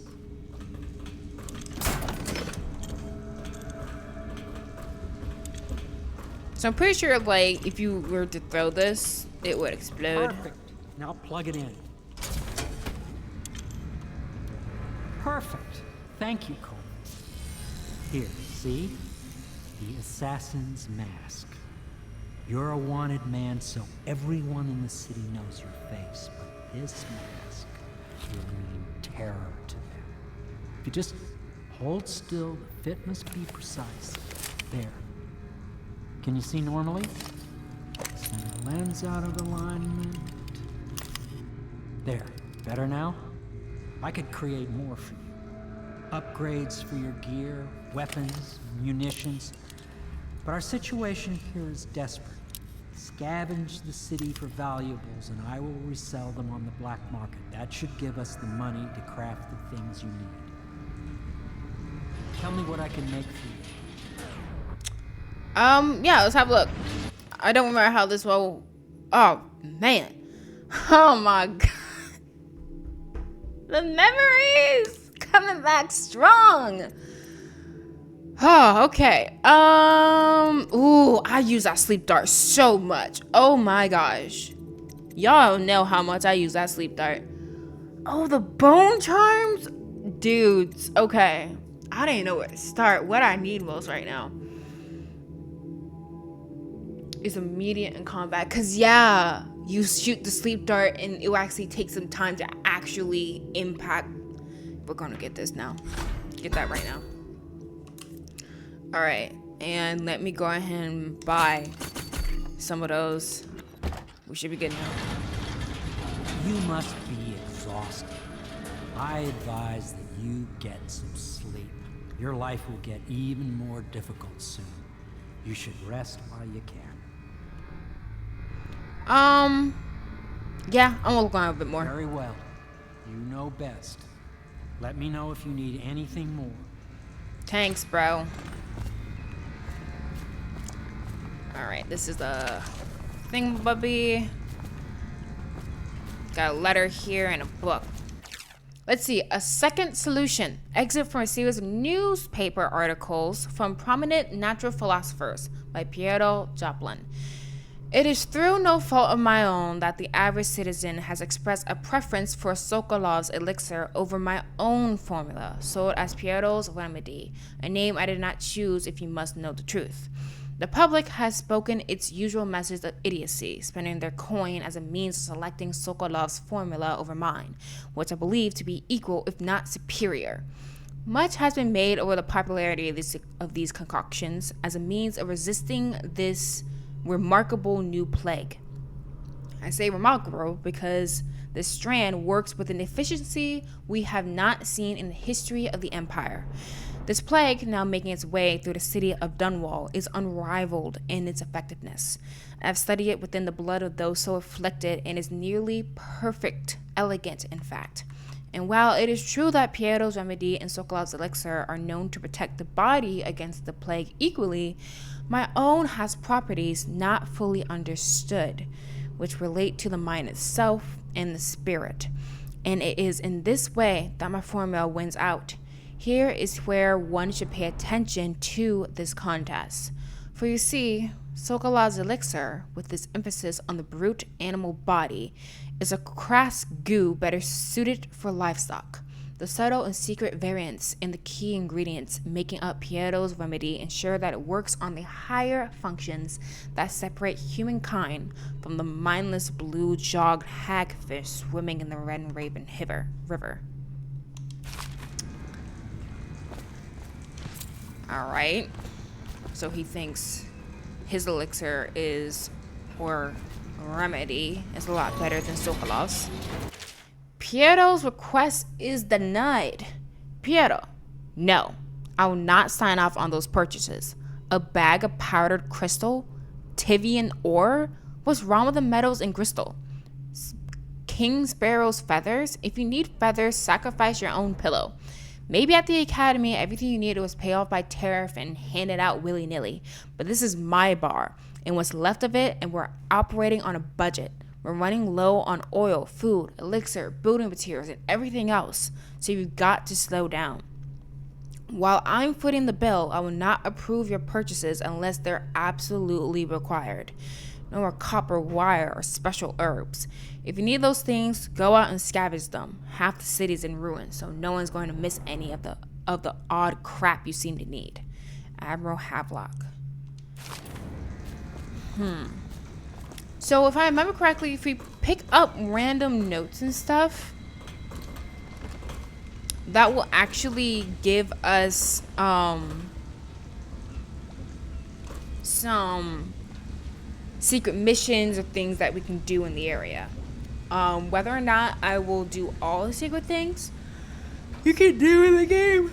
So I'm pretty sure, like, if you were to throw this, it would explode. Perfect. Now plug it in. Perfect. Thank you, Cole. Here, see? The assassin's mask. You're a wanted man, so everyone in the city knows your face, but this mask will mean terror to them. If you just hold still, the fit must be precise. There. Can you see normally? Send the lens out of alignment. There. Better now? I could create more for you. Upgrades for your gear, weapons, munitions. But our situation here is desperate. Scavenge the city for valuables, and I will resell them on the black market. That should give us the money to craft the things you need. Tell me what I can make for you. Yeah, let's have a look. I don't remember how this will. Oh, man. Oh, my God. The memories coming back strong. Oh, okay. Ooh, I use that sleep dart so much. Oh my gosh. Y'all know how much I use that sleep dart. Oh, the bone charms? Dudes, okay. I didn't know where to start. What I need most right now is immediate in combat. Cause yeah, you shoot the sleep dart and it will actually take some time to actually impact. We're gonna get this now. Get that right now. All right, and let me go ahead and buy some of those. We should be good now. You must be exhausted. I advise that you get some sleep. Your life will get even more difficult soon. You should rest while you can. Yeah, I'm gonna look on a bit more. Very well. You know best. Let me know if you need anything more. Thanks, bro. Alright, this is the thing, bubby. Got a letter here and a book. Let's see. A second solution. Exit from a series of newspaper articles from prominent natural philosophers by Piero Joplin. It is through no fault of my own that the average citizen has expressed a preference for Sokolov's elixir over my own formula, sold as Piero's remedy, a name I did not choose if you must know the truth. The public has spoken its usual message of idiocy, spending their coin as a means of selecting Sokolov's formula over mine, which I believe to be equal if not superior. Much has been made over the popularity of these concoctions as a means of resisting this remarkable new plague. I say remarkable because this strand works with an efficiency we have not seen in the history of the Empire. This plague, now making its way through the city of Dunwall, is unrivaled in its effectiveness. I have studied it within the blood of those so afflicted and is nearly perfect, elegant in fact. And while it is true that Piero's remedy and Sokolov's elixir are known to protect the body against the plague equally, my own has properties not fully understood, which relate to the mind itself and the spirit. And it is in this way that my formula wins out. Here is where one should pay attention to this contest. For you see, Sokolov's elixir, with its emphasis on the brute animal body, is a crass goo better suited for livestock. The subtle and secret variants in the key ingredients making up Piero's remedy ensure that it works on the higher functions that separate humankind from the mindless blue-jogged hagfish swimming in the Red Raven River. Alright, so he thinks his elixir or remedy is a lot better than Sokolov's. Piero's request is denied. Piero, no, I will not sign off on those purchases. A bag of powdered crystal? Tivian ore? What's wrong with the metals and crystal? King Sparrow's feathers? If you need feathers, sacrifice your own pillow. Maybe at the academy, everything you needed was paid off by tariff and handed out willy-nilly. But this is my bar, and what's left of it, and we're operating on a budget. We're running low on oil, food, elixir, building materials, and everything else, so you've got to slow down. While I'm footing the bill, I will not approve your purchases unless they're absolutely required. No more copper wire or special herbs. If you need those things, go out and scavenge them. Half the city's in ruins, so no one's going to miss any of the odd crap you seem to need. Admiral Havelock. So if I remember correctly, if we pick up random notes and stuff, that will actually give us some secret missions or things that we can do in the area. Whether or not I will do all the secret things you can do in the game,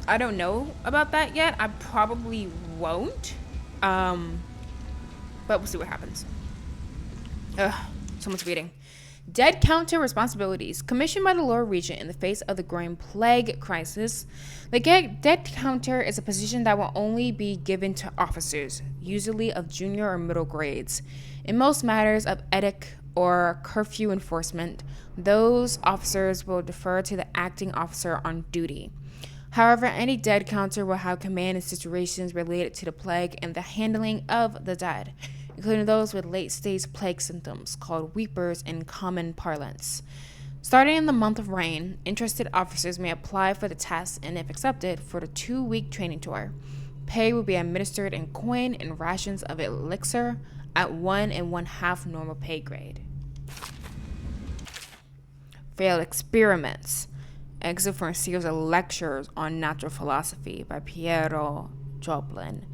I don't know about that yet. I probably won't. But we'll see what happens. Someone's reading. Dead Counter Responsibilities. Commissioned by the Lord Regent in the face of the growing plague crisis, the Dead Counter is a position that will only be given to officers, usually of junior or middle grades. In most matters of edict or curfew enforcement, those officers will defer to the acting officer on duty. However, any dead counter will have command in situations related to the plague and the handling of the dead, including those with late-stage plague symptoms, called weepers in common parlance. Starting in the month of rain, interested officers may apply for the test and, if accepted, for the 2-week training tour. Pay will be administered in coin and rations of elixir at 1 1/2 normal pay grade. Failed experiments. Exit from a series of lectures on natural philosophy by Piero Joplin.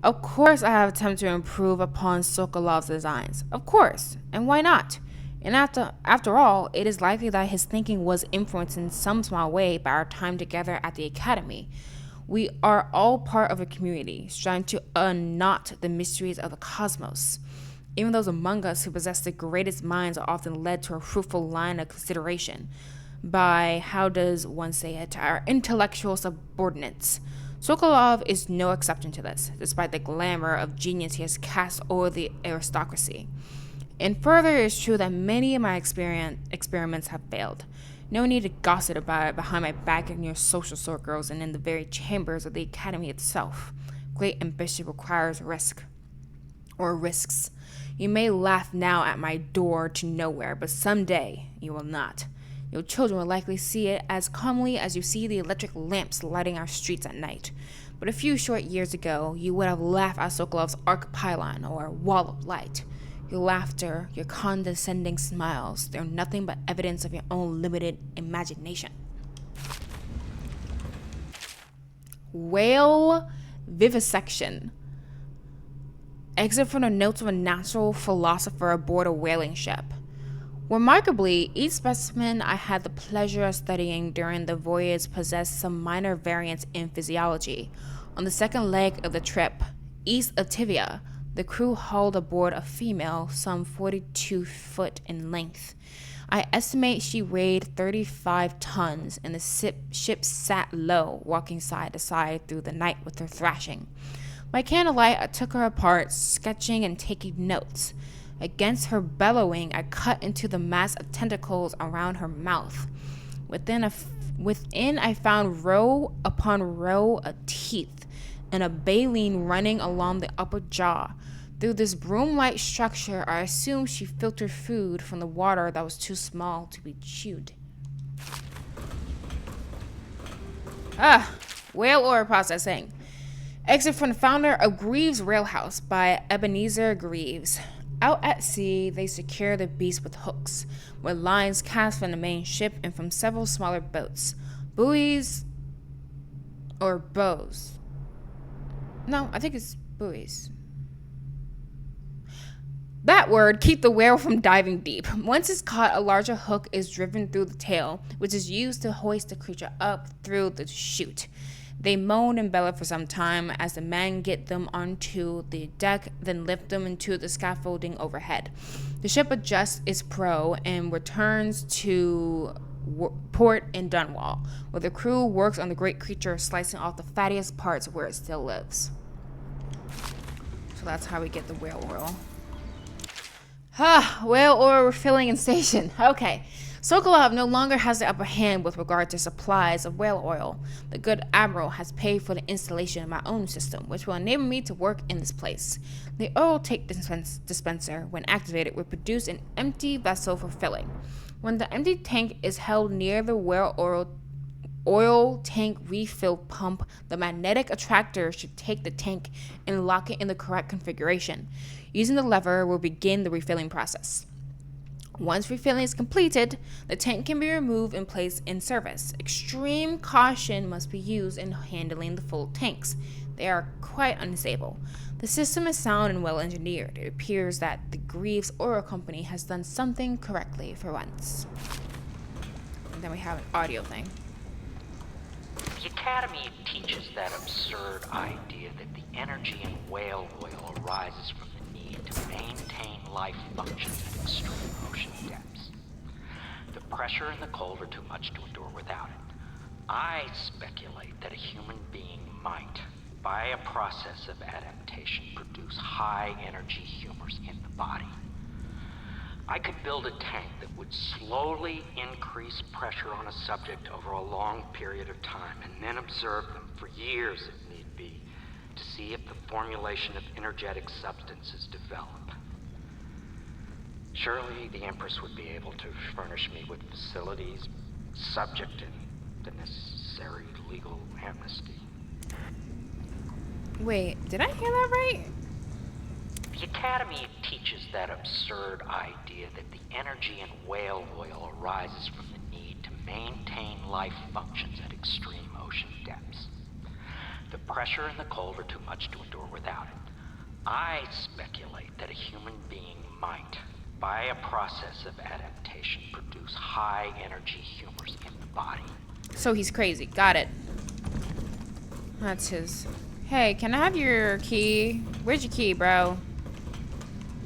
Of course I have attempted to improve upon Sokolov's designs. Of course. And why not? And after all, it is likely that his thinking was influenced in some small way by our time together at the academy. We are all part of a community, striving to unknot the mysteries of the cosmos. Even those among us who possess the greatest minds are often led to a fruitful line of consideration by, how does one say it, our intellectual subordinates. Sokolov is no exception to this, despite the glamour of genius he has cast over the aristocracy. And further, it is true that many of my experiments have failed. No need to gossip about it behind my back in your social circles and in the very chambers of the academy itself. Great ambition requires risks. You may laugh now at my door to nowhere, but someday you will not. Your children will likely see it as calmly as you see the electric lamps lighting our streets at night. But a few short years ago, you would have laughed at Sokolov's arc pylon or wall of light. Your laughter, your condescending smiles, they're nothing but evidence of your own limited imagination. Whale vivisection. Exit from the notes of a natural philosopher aboard a whaling ship. Remarkably, each specimen I had the pleasure of studying during the voyage possessed some minor variants in physiology. On the second leg of the trip, east of Tivia, the crew hauled aboard a female some 42 foot in length. I estimate she weighed 35 tons, and the ship sat low, walking side to side through the night with her thrashing. By candlelight, I took her apart, sketching and taking notes. Against her bellowing, I cut into the mass of tentacles around her mouth. Within Within, I found row upon row of teeth and a baleen running along the upper jaw. Through this broom-like structure, I assumed she filtered food from the water that was too small to be chewed. Whale oil processing. Exit from the founder of Greaves Railhouse by Ebenezer Greaves. Out at sea, they secure the beast with hooks, with lines cast from the main ship and from several smaller boats. Buoys or bows. No, I think it's buoys. That word keep the whale from diving deep. Once it's caught, a larger hook is driven through the tail, which is used to hoist the creature up through the chute. They moan and bellow for some time as the men get them onto the deck, then lift them into the scaffolding overhead. The ship adjusts its prow and returns to port in Dunwall, where the crew works on the great creature, slicing off the fattiest parts where it still lives. So that's how we get the whale oil. Whale oil refilling and station. Okay. Sokolov no longer has the upper hand with regard to supplies of whale oil. The good admiral has paid for the installation of my own system, which will enable me to work in this place. The oil tank dispenser, when activated, will produce an empty vessel for filling. When the empty tank is held near the whale oil tank refill pump, the magnetic attractor should take the tank and lock it in the correct configuration. Using the lever will begin the refilling process. Once refilling is completed, the tank can be removed and placed in service. Extreme caution must be used in handling the full tanks. They are quite unstable. The system is sound and well engineered. It appears that the Greaves Oil Company has done something correctly for once. And then we have an audio thing. The Academy teaches that absurd idea that the energy in whale oil arises from the need to maintain life functions at extreme ocean depths. The pressure and the cold are too much to endure without it. I speculate that a human being might, by a process of adaptation, produce high-energy humors in the body. I could build a tank that would slowly increase pressure on a subject over a long period of time and then observe them for years if need be to see if the formulation of energetic substances develop. Surely the Empress would be able to furnish me with facilities subject to the necessary legal amnesty. Wait, did I hear that right? The Academy teaches that absurd idea that the energy in whale oil arises from the need to maintain life functions at extreme ocean depths. The pressure and the cold are too much to endure without it. I speculate that a human being might, by a process of adaptation, produce high-energy humors in the body. So he's crazy. Got it. That's his. Hey, can I have your key? Where's your key, bro?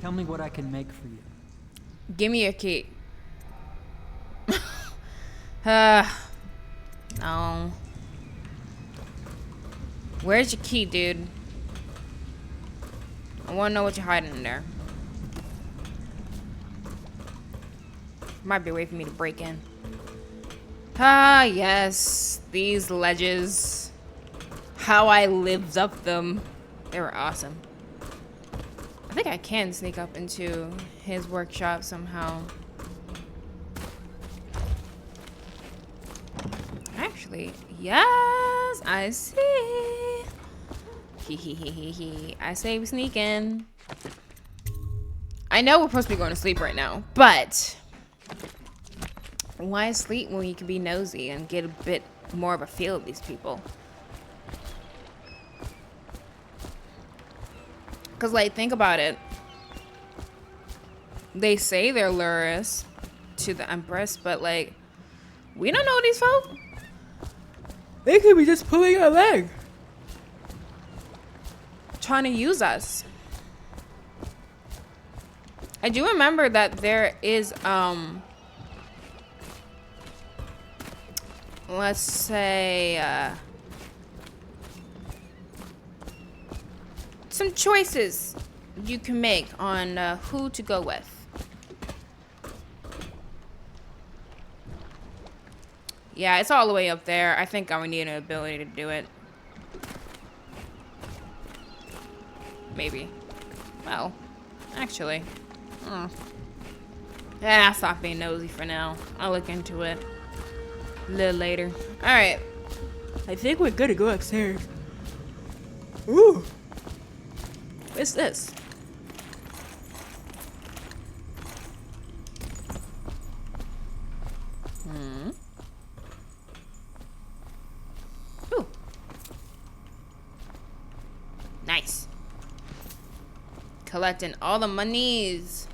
Tell me what I can make for you. Give me your key. No. Where's your key, dude? I want to know what you're hiding in there. Might be a way for me to break in. Yes. These ledges. How I lived up them. They were awesome. I think I can sneak up into his workshop somehow. Actually, yes, I see. I say we sneak in. I know we're supposed to be going to sleep right now, but why sleep when you can be nosy and get a bit more of a feel of these people? Because, like, think about it. They say they're lures to the Empress, but, like, we don't know these folk. They could be just pulling our leg. Trying to use us. I do remember that there is, let's say, some choices you can make on who to go with. Yeah, it's all the way up there. I think I would need an ability to do it. Maybe. Well, actually. Yeah, I'll stop being nosy for now. I'll look into it a little later. Alright. I think we're good to go upstairs. Ooh. What's this? Ooh. Nice. Collecting all the monies.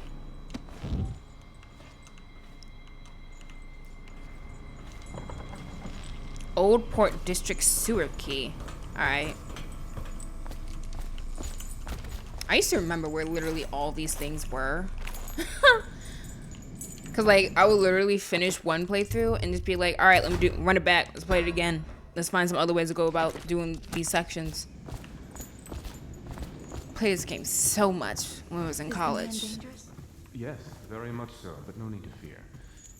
Old Port District sewer key. Alright. I used to remember where literally all these things were. Cause like I would literally finish one playthrough and just be like, alright, let me run it back. Let's play it again. Let's find some other ways to go about doing these sections. Played this game so much when I was in college. Yes, very much so, but no need to fear.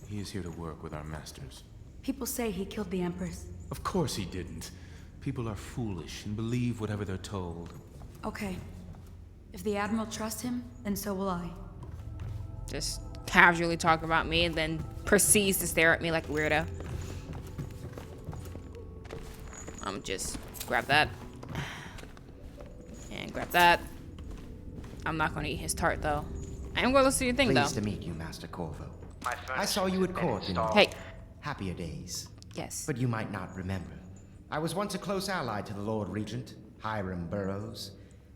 He is here to work with our masters. People say he killed the Empress. Of course he didn't. People are foolish and believe whatever they're told. Okay. If the Admiral trusts him, then so will I. Just casually talk about me and then proceeds to stare at me like a weirdo. Just grab that. And grab that. I'm not going to eat his tart, though. I am going to listen to your thing, though. Pleased to meet you, Master Corvo. I saw you at court in happier days. Yes. But you might not remember. I was once a close ally to the Lord Regent, Hiram Burroughs,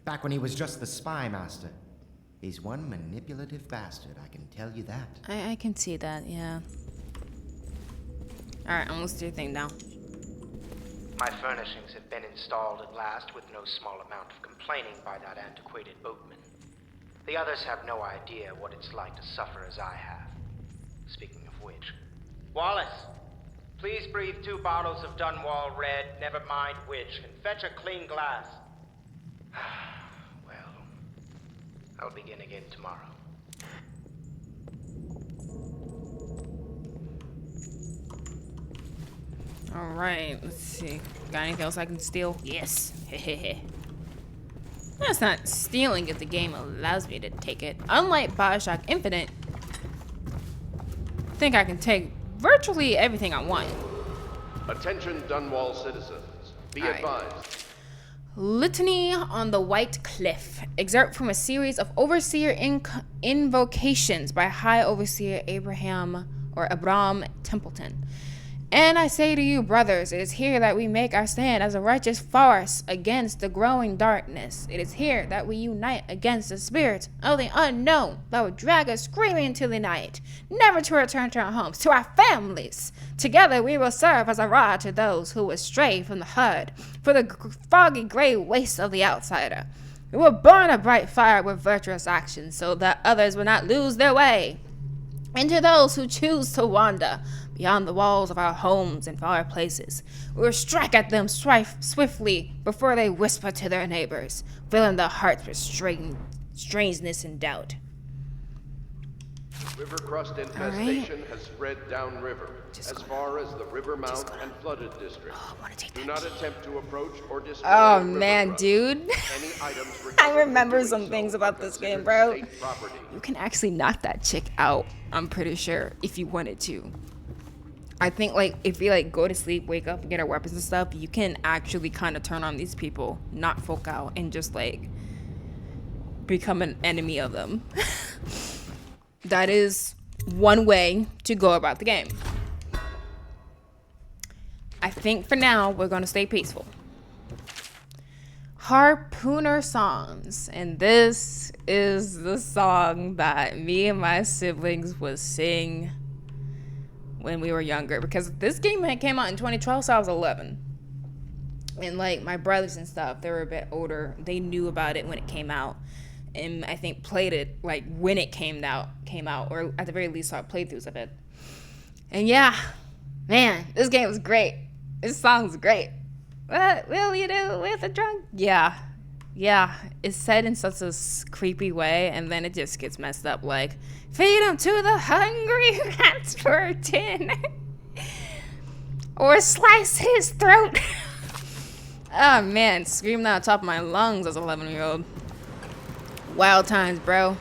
back when he was just the spy master. He's one manipulative bastard, I can tell you that. I can see that, yeah. Alright, I'm gonna do your thing now. My furnishings have been installed at last with no small amount of complaining by that antiquated boatman. The others have no idea what it's like to suffer as I have. Speaking of which, Wallace, please breathe 2 bottles of Dunwall Red, never mind which, and fetch a clean glass. Well, I'll begin again tomorrow. Alright, let's see. Got anything else I can steal? Yes. Hehehe. That's not stealing if the game allows me to take it. Unlike Bioshock Infinite, I think I can take virtually everything I want. Attention Dunwall citizens. Be advised. Litany on the White Cliff. Excerpt from a series of Overseer invocations by High Overseer Abraham Templeton. And I say to you, brothers, it is here that we make our stand as a righteous force against the growing darkness. It is here that we unite against the spirit of the unknown that would drag us screaming into the night, never to return to our homes, to our families. Together we will serve as a rod to those who would stray from the herd, for the foggy gray waste of the outsider. We will burn a bright fire with virtuous actions so that others will not lose their way. And to those who choose to wander beyond the walls of our homes and far places, we will strike at them swiftly before they whisper to their neighbors, filling their hearts with strangeness and doubt. River crust infestation has spread downriver, as far as the river mouth and flooded district. Do not attempt to approach or destroy. Oh man, dude. Any items I remember some things about this game, bro. You can actually knock that chick out, I'm pretty sure, if you wanted to. I think like if you like go to sleep, wake up, and get our weapons and stuff, you can actually kind of turn on these people, knock folk out, and just like become an enemy of them. That is one way to go about the game. I think for now we're gonna stay peaceful. Harpooner songs, and this is the song that me and my siblings would sing when we were younger, because this game came out in 2012, so I was 11. And like my brothers and stuff, they were a bit older, they knew about it when it came out, and I think played it like when it came out, or at the very least saw playthroughs of it. And yeah, man, this game was great. This song's great. What will you do with a drunk? Yeah, it's said in such a creepy way, and then it just gets messed up, like, feed them to the hungry rats for 10. or slice his throat. Oh man, screaming out the top of my lungs as an 11-year-old. Wild times, bro.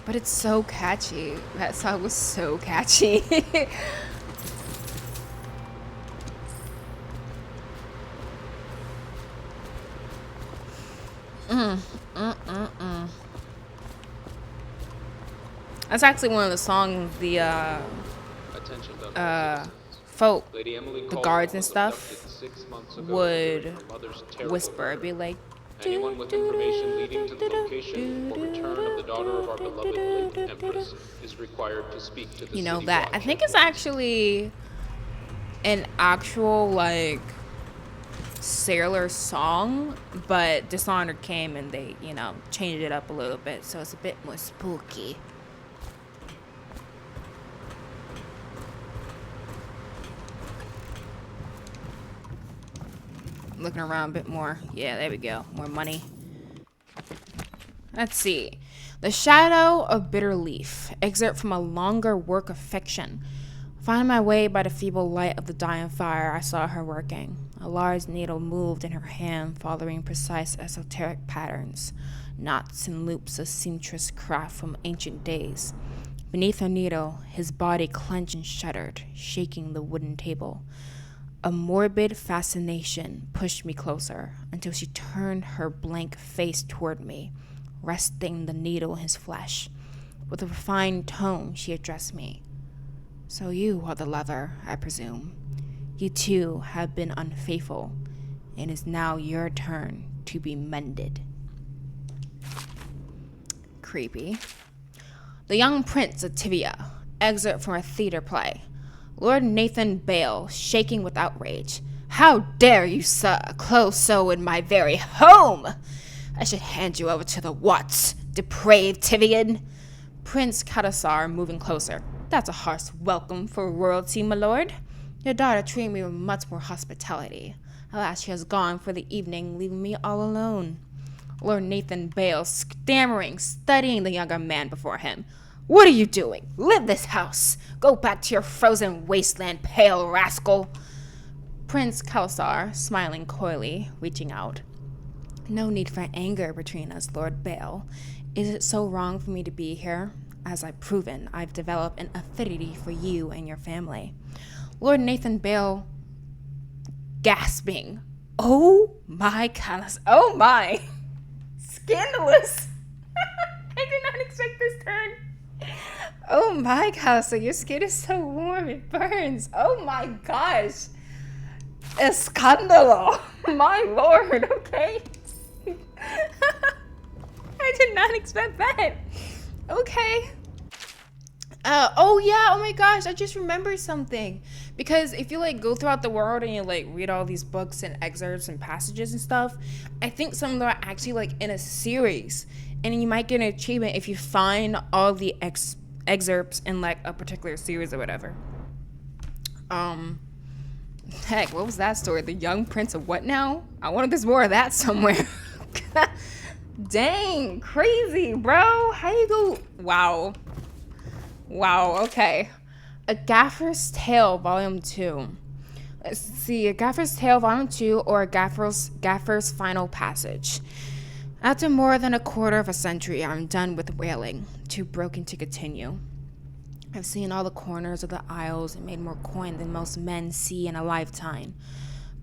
But it's so catchy. That song was so catchy. That's actually one of the songs the folk, the guards and stuff would whisper. It'd be like, Anyone with information leading to the location or return of the daughter of our beloved late empress is required to speak to the you know, city that. I watch. think it's actually an actual, like, sailor song, but Dishonored came and they, you know, changed it up a little bit, so it's a bit more spooky. Looking around a bit more. Yeah, there we go. More money. Let's see. The Shadow of Bitter Leaf. Excerpt from a longer work of fiction. Finding my way by the feeble light of the dying fire, I saw her working. A large needle moved in her hand, following precise esoteric patterns. Knots and loops of seamstress craft from ancient days. Beneath her needle, his body clenched and shuddered, shaking the wooden table. A morbid fascination pushed me closer until she turned her blank face toward me, resting the needle in his flesh. With a refined tone, she addressed me. So you are the lover, I presume. You too have been unfaithful. It is now your turn to be mended. Creepy. The Young Prince of Tivia. Excerpt from a theater play. Lord Nathan Bale, shaking with outrage. How dare you, sir, close so in my very home? I should hand you over to the Watts, depraved Tivian. Prince Kadasar moving closer. That's a harsh welcome for royalty, my lord. Your daughter treated me with much more hospitality. Alas, she has gone for the evening, leaving me all alone. Lord Nathan Bale, stammering, studying the younger man before him. What are you doing? Leave this house. Go back to your frozen wasteland, pale rascal. Prince Kalsar, smiling coyly, reaching out. No need for anger between us, Lord Bale. Is it so wrong for me to be here? As I've proven, I've developed an affinity for you and your family. Lord Nathan Bale, gasping. Oh my goodness. Oh my. Scandalous. I did not expect this turn. Oh my gosh, so your skin is so warm, it burns. Oh my gosh. Escandalo. My lord, okay. I did not expect that. Okay. Oh yeah, oh my gosh, I just remembered something. Because if you like go throughout the world and you like read all these books and excerpts and passages and stuff, I think some of them are actually like in a series. And you might get an achievement if you find all the excerpts in like a particular series or whatever. Heck, what was that story? The Young Prince of what now? I wanted there's more of that somewhere. Dang, crazy, bro. How you go? Wow. Wow, okay. A Gaffer's Tale, Volume 2. Let's see, A Gaffer's Tale, Volume 2, or A Gaffer's Final Passage. After more than a quarter of a century, I'm done with whaling, too broken to continue. I've seen all the corners of the isles and made more coin than most men see in a lifetime.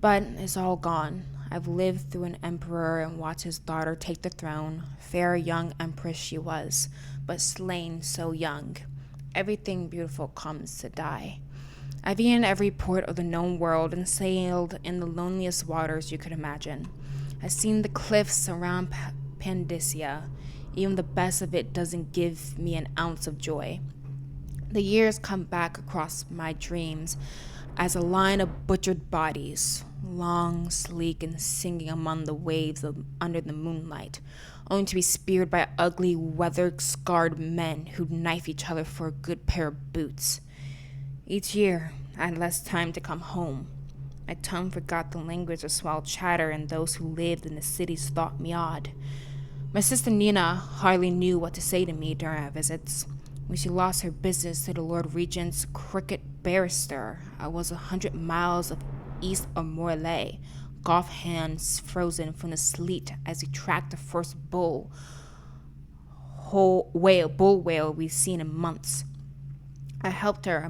But it's all gone. I've lived through an emperor and watched his daughter take the throne. Fair young empress she was, but slain so young. Everything beautiful comes to die. I've eaten every port of the known world and sailed in the loneliest waters you could imagine. I've seen the cliffs around Pandysia. Even the best of it doesn't give me an ounce of joy. The years come back across my dreams as a line of butchered bodies, long, sleek, and singing among the waves under the moonlight, only to be speared by ugly, weather-scarred men who'd knife each other for a good pair of boots. Each year, I had less time to come home. My tongue forgot the language of swell chatter, and those who lived in the cities thought me odd. My sister Nina hardly knew what to say to me during our visits. When she lost her business to the Lord Regent's cricket barrister, I was 100 miles east of Morlaix, golf hands frozen from the sleet as we tracked the first bull whale we've seen in months. I helped her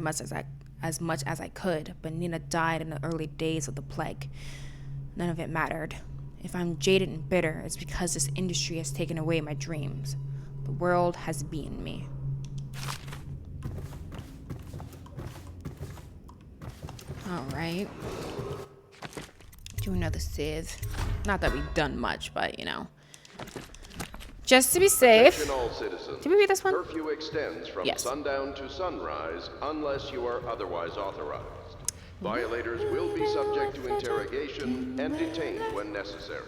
as much as I could, but Nina died in the early days of the plague. None of it mattered. If I'm jaded and bitter, it's because this industry has taken away my dreams. The world has beaten me. Alright. Do another sieve. Not that we've done much, but you know. Just to be safe. Attention all citizens. Did we read this one? Curfew extends from sundown to sunrise unless you are otherwise authorized. Violators will be subject to interrogation and detained when necessary.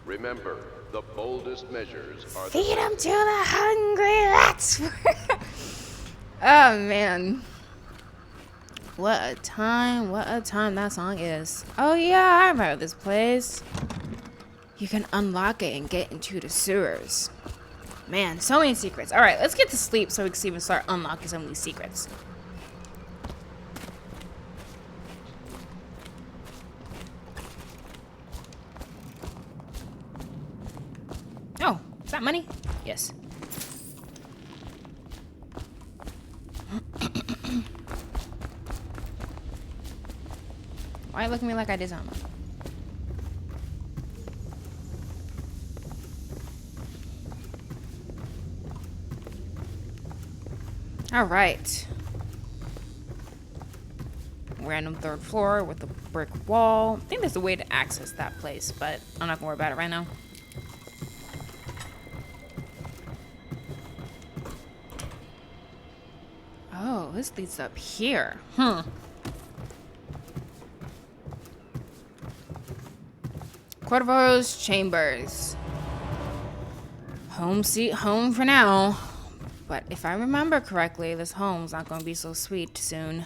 Remember, the boldest measures are Feed them to the hungry. That's oh man. What a time that song is. Oh yeah, I remember this place. You can unlock it and get into the sewers. Man, so many secrets. Alright, let's get to sleep so we can even start unlocking some of these secrets. Oh, is that money? Yes. Why look at me like I did something? All right. Random third floor with a brick wall. I think there's a way to access that place, but I'm not gonna worry about it right now. Oh, this leads up here. Corvo's chambers. Home sweet home for now. But if I remember correctly, this home's not going to be so sweet soon.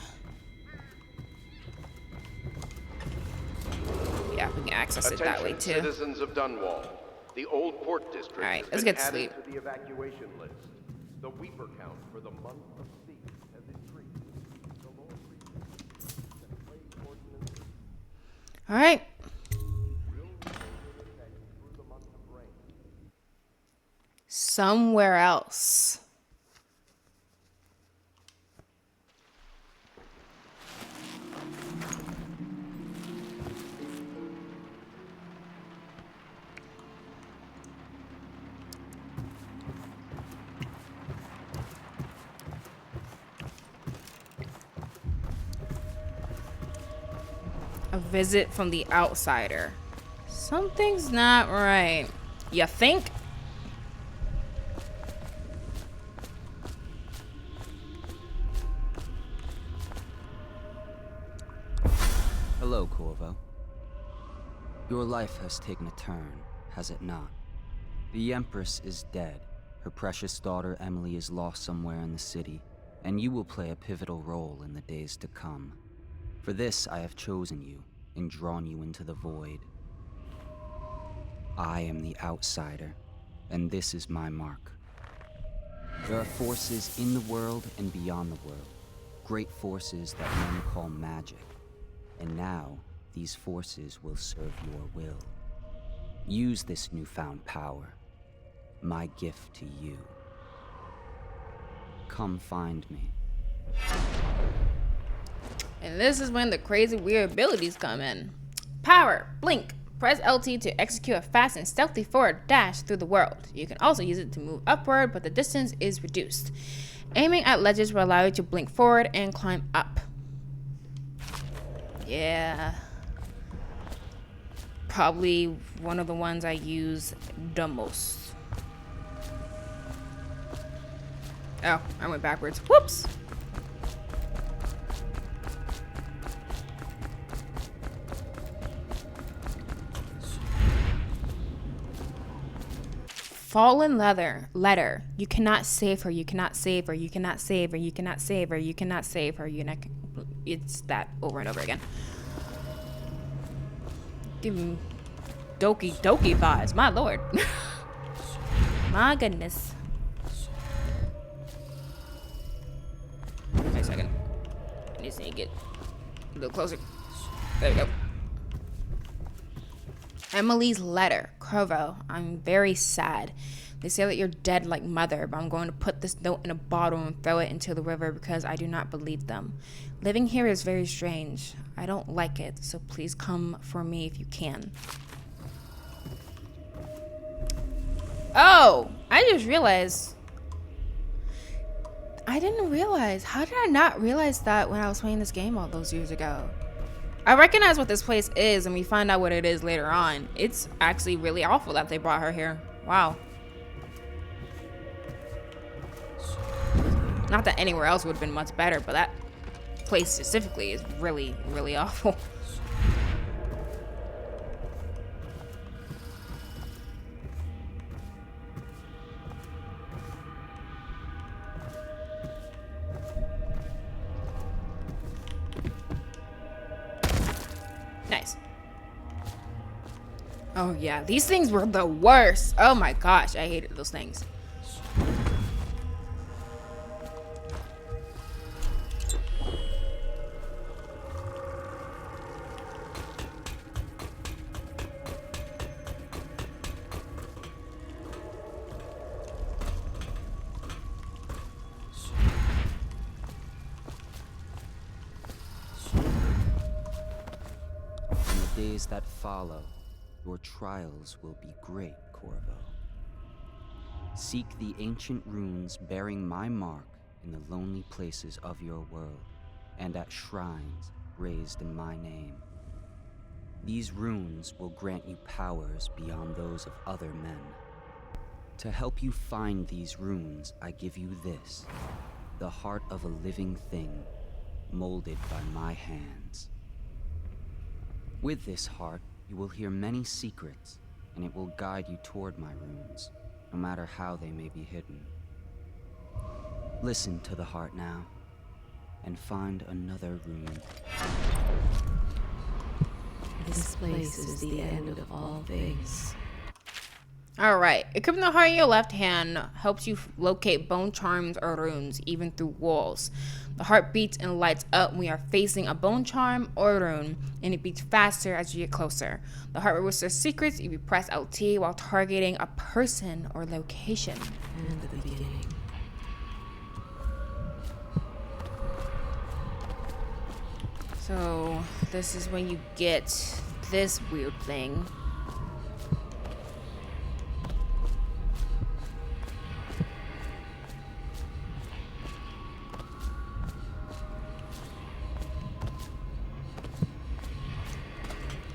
Yeah, we can access it that way too. Citizens of Dunwall, the old port district. All right, has let's been get to sleep. added to the evacuation list. The Weeper count for the month of sea has increased. The Lord Regent and plague ordinance. All right. Somewhere else. A visit from the outsider. Something's not right. You think? Hello, Corvo. Your life has taken a turn, has it not? The Empress is dead. Her precious daughter Emily is lost somewhere in the city, and you will play a pivotal role in the days to come. For this, I have chosen you and drawn you into the void. I am the outsider, and this is my mark. There are forces in the world and beyond the world, great forces that men call magic. And now, these forces will serve your will. Use this newfound power, my gift to you. Come find me. And this is when the crazy weird abilities come in. Power, blink. Press LT to execute a fast and stealthy forward dash through the world. You can also use it to move upward, but the distance is reduced. Aiming at ledges will allow you to blink forward and climb up. Yeah. Probably one of the ones I use the most. Oh, I went backwards. Whoops. Fallen letter. You cannot save her. You cannot save her. You cannot save her. You cannot save her. You cannot save her. It's that over and over again. Give me Doki vibes. My lord. My goodness. just need to get a little closer. There we go. Emily's letter. Corvo, I'm very sad. They say that you're dead like mother, but I'm going to put this note in a bottle and throw it into the river because I do not believe them. Living here is very strange. I don't like it, so please come for me if you can. Oh, I just realized. I didn't realize. How did I not realize that when I was playing this game all those years ago? I recognize what this place is, and we find out what it is later on. It's actually really awful that they brought her here. Wow. Not that anywhere else would have been much better, but that place specifically is really, really awful. Nice. Oh yeah, these things were the worst. Oh my gosh, I hated those things. Days that follow, your trials will be great, Corvo. Seek the ancient runes bearing my mark in the lonely places of your world, and at shrines raised in my name. These runes will grant you powers beyond those of other men. To help you find these runes, I give you this, the heart of a living thing, molded by my hands. With this heart, you will hear many secrets, and it will guide you toward my runes, no matter how they may be hidden. Listen to the heart now, and find another rune. This place is the end of all things. Alright, equipping the heart in your left hand helps you locate bone charms or runes, even through walls. The heart beats and lights up when you are facing a bone charm or rune, and it beats faster as you get closer. The heart reveals their secrets if you press LT while targeting a person or location. And the beginning. So, this is when you get this weird thing.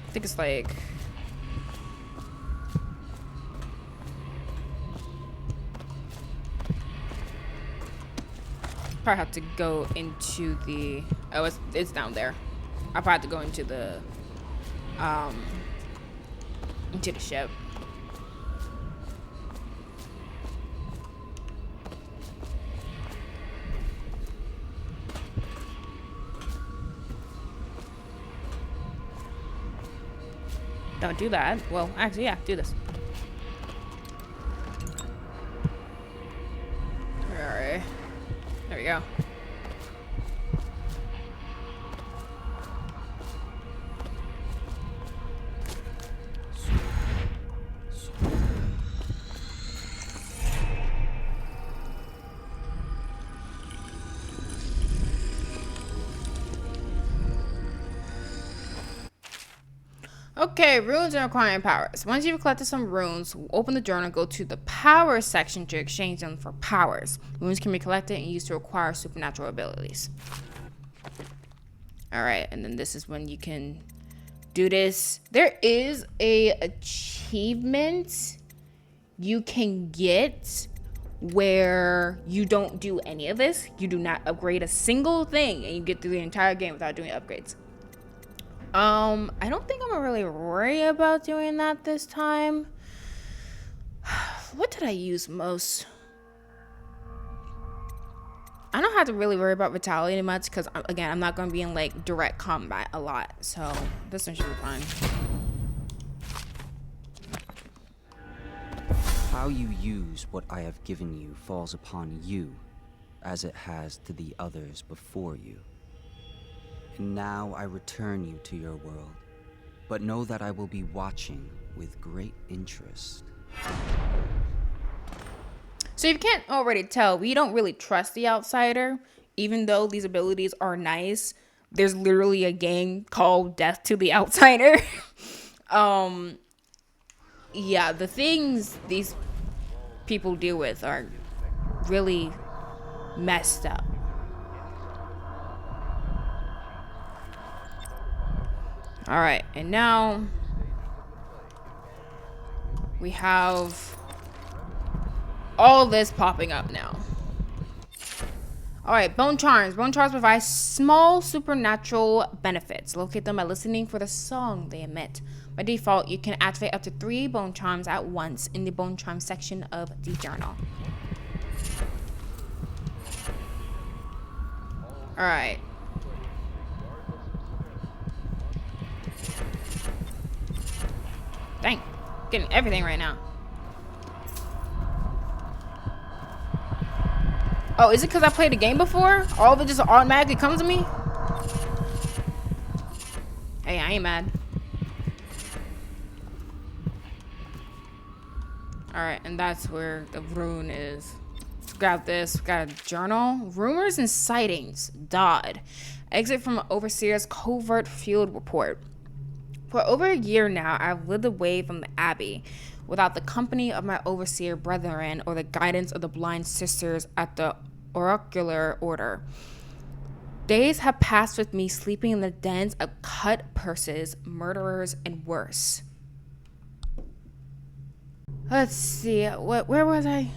I think it's like probably have to go into the it's down there. I probably have to go into the ship. Don't do that. Well, actually, yeah, do this. Alright. There we go. Okay, runes and acquiring powers. Once you've collected some runes, open the journal and go to the power section to exchange them for powers. Runes can be collected and used to acquire supernatural abilities. Alright, and then this is when you can do this. There is a achievement you can get where you don't do any of this. You do not upgrade a single thing and you get through the entire game without doing upgrades. I don't think I'm gonna really worry about doing that this time. What did I use most? I don't have to really worry about vitality much because, again, I'm not gonna be in like direct combat a lot, so this one should be fine. How you use what I have given you falls upon you, as it has to the others before you. And now I return you to your world. But know that I will be watching with great interest. So if you can't already tell, we don't really trust the outsider, even though these abilities are nice. There's literally a game called Death to the Outsider. Yeah, the things these people deal with are really messed up. All right, and now we have all this popping up now. All right, bone charms. Bone charms provide small supernatural benefits. Locate them by listening for the song they emit. By default, you can activate up to 3 bone charms at once in the bone charm section of the journal. All right. Dang, getting everything right now. Oh, is it because I played the game before? All of it just automatically comes to me? Hey, I ain't mad. Alright, and that's where the rune is. Let's grab this. We got a journal. Rumors and sightings. Dodd. Exit from Overseer's covert field report. For over a year now, I've lived away from the Abbey, without the company of my overseer brethren or the guidance of the blind sisters at the oracular order. Days have passed with me sleeping in the dens of cut purses, murderers, and worse. Let's see, where was I?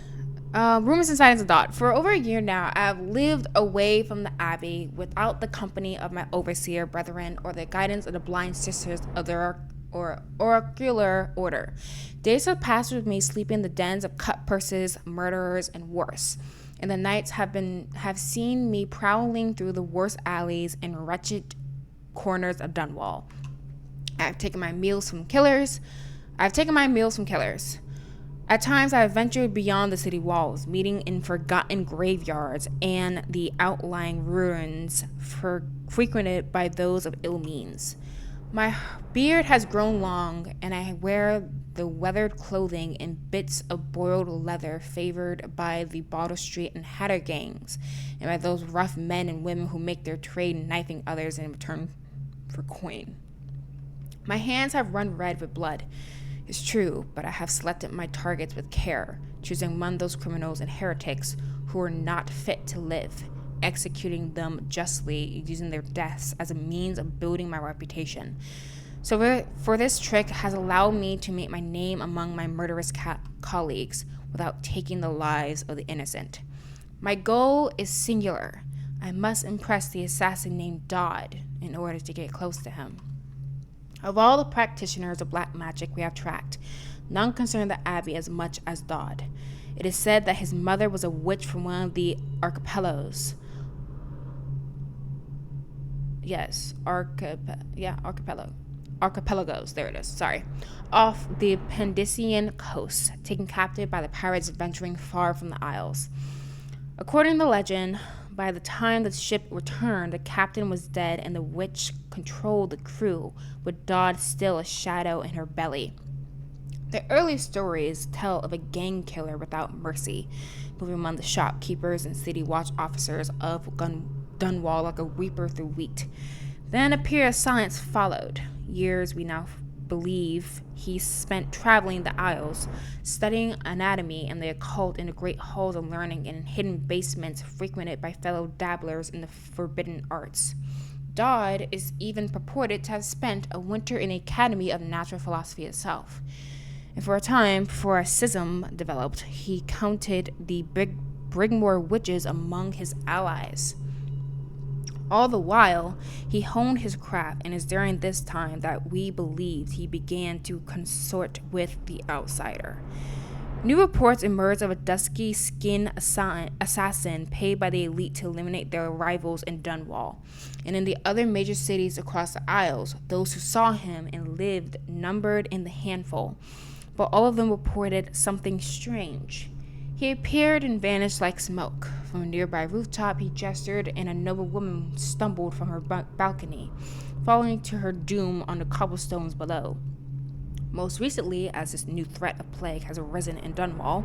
Rumors and sightings of Dot. For over a year now, I have lived away from the Abbey without the company of my overseer brethren or the guidance of the blind sisters of the oracular order. Days have passed with me sleeping in the dens of cut purses, murderers, and worse. And the nights have seen me prowling through the worst alleys and wretched corners of Dunwall. I've taken my meals from killers. At times, I have ventured beyond the city walls, meeting in forgotten graveyards and the outlying ruins frequented by those of ill means. My beard has grown long, and I wear the weathered clothing and bits of boiled leather favored by the Bottle Street and Hatter gangs, and by those rough men and women who make their trade knifing others in return for coin. My hands have run red with blood. It's true, but I have selected my targets with care, choosing among those criminals and heretics who are not fit to live, executing them justly, using their deaths as a means of building my reputation. So for this trick has allowed me to make my name among my murderous colleagues without taking the lives of the innocent. My goal is singular. I must impress the assassin named Dodd in order to get close to him. Of all the practitioners of black magic we have tracked, none concern the Abbey as much as Dodd. It is said that his mother was a witch from one of the archipelagos. Yes, archipelagos, there it is, sorry. Off the Pendician coast, taken captive by the pirates venturing far from the Isles. According to legend, by the time the ship returned, the captain was dead and the witch controlled the crew, with Dodd still a shadow in her belly. The early stories tell of a gang killer without mercy, moving among the shopkeepers and city watch officers of Dunwall like a reaper through wheat. Then a period of silence followed. Years we now believe he spent traveling the Isles, studying anatomy and the occult in the great halls of learning and in hidden basements frequented by fellow dabblers in the forbidden arts. Dodd is even purported to have spent a winter in the Academy of Natural Philosophy itself. And for a time, before a schism developed, he counted the Brigmore witches among his allies. All the while, he honed his craft, and it's during this time that we believed he began to consort with the outsider. New reports emerged of a dusky-skinned assassin paid by the elite to eliminate their rivals in Dunwall. And in the other major cities across the Isles, those who saw him and lived numbered in the handful. But all of them reported something strange. He appeared and vanished like smoke. From a nearby rooftop, he gestured, and a noble woman stumbled from her balcony, falling to her doom on the cobblestones below. Most recently, as this new threat of plague has arisen in Dunwall,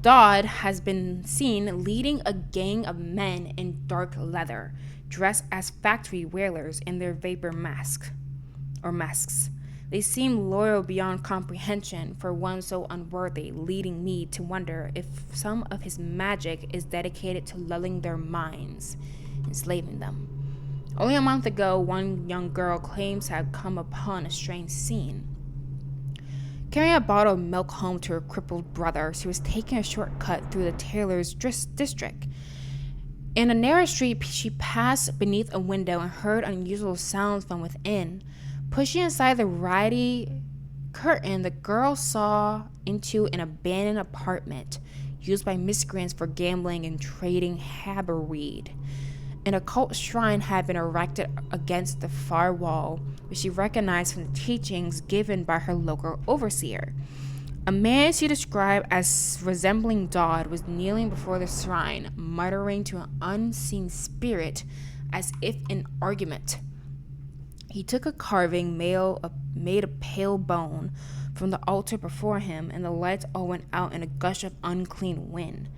Dodd has been seen leading a gang of men in dark leather, dressed as factory whalers in their vapor masks. They seem loyal beyond comprehension for one so unworthy, leading me to wonder if some of his magic is dedicated to lulling their minds, enslaving them. Only a month ago, one young girl claims to have come upon a strange scene. Carrying a bottle of milk home to her crippled brother, she was taking a shortcut through the tailor's district. In a narrow street, she passed beneath a window and heard unusual sounds from within. Pushing aside the ratty curtain, the girl saw into an abandoned apartment used by miscreants for gambling and trading haberweed. An occult shrine had been erected against the far wall, which she recognized from the teachings given by her local overseer. A man she described as resembling Dodd was kneeling before the shrine, muttering to an unseen spirit as if in argument. He took a carving made of pale bone from the altar before him, and the lights all went out in a gush of unclean wind.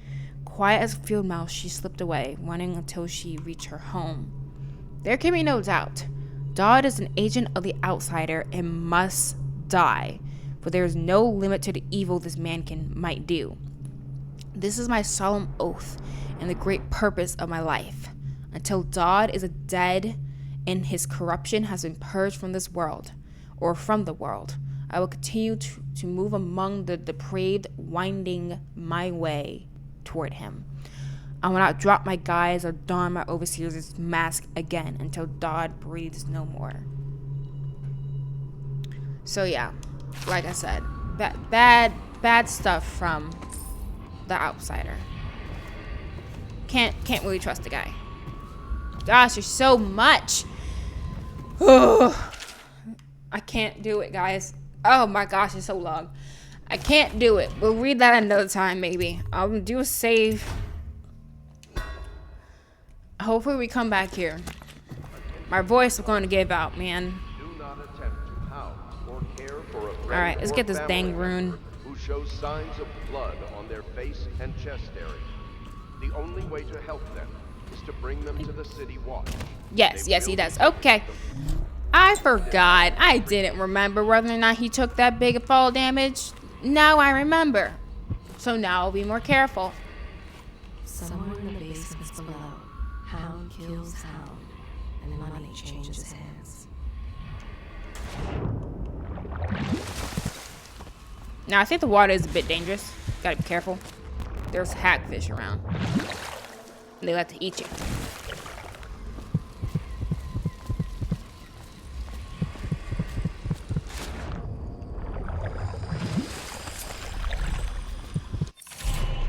Quiet as a field mouse, she slipped away, running until she reached her home. There can be no doubt. Dodd is an agent of the outsider and must die, for there is no limit to the evil this man might do. This is my solemn oath and the great purpose of my life. Until Dodd is dead and his corruption has been purged from this world, or from the world, I will continue to move among the depraved, winding my way toward him. I will not drop my guise or don my overseer's mask again until Dodd breathes no more. So yeah, like I said, bad stuff from the outsider. Can't really trust the guy. Gosh, there's so much. I can't do it, guys. Oh my gosh, it's so long. I can't do it. We'll read that another time, maybe. I'll do a save. Hopefully we come back here. My voice is going to give out, man. Do not attempt to house or care for a friend Alright, let's or get this family dang rune. member who shows signs of blood on their face and chest area. The only way to help them is to bring them to the city watch. Yes, he does. Okay. I forgot. I didn't remember whether or not he took that big fall damage. Now I remember. So now I'll be more careful. Somewhere in the basements below, hound kills hound, and money changes hands. Now I think the water is a bit dangerous. Gotta be careful. There's hagfish around. And they like to eat you.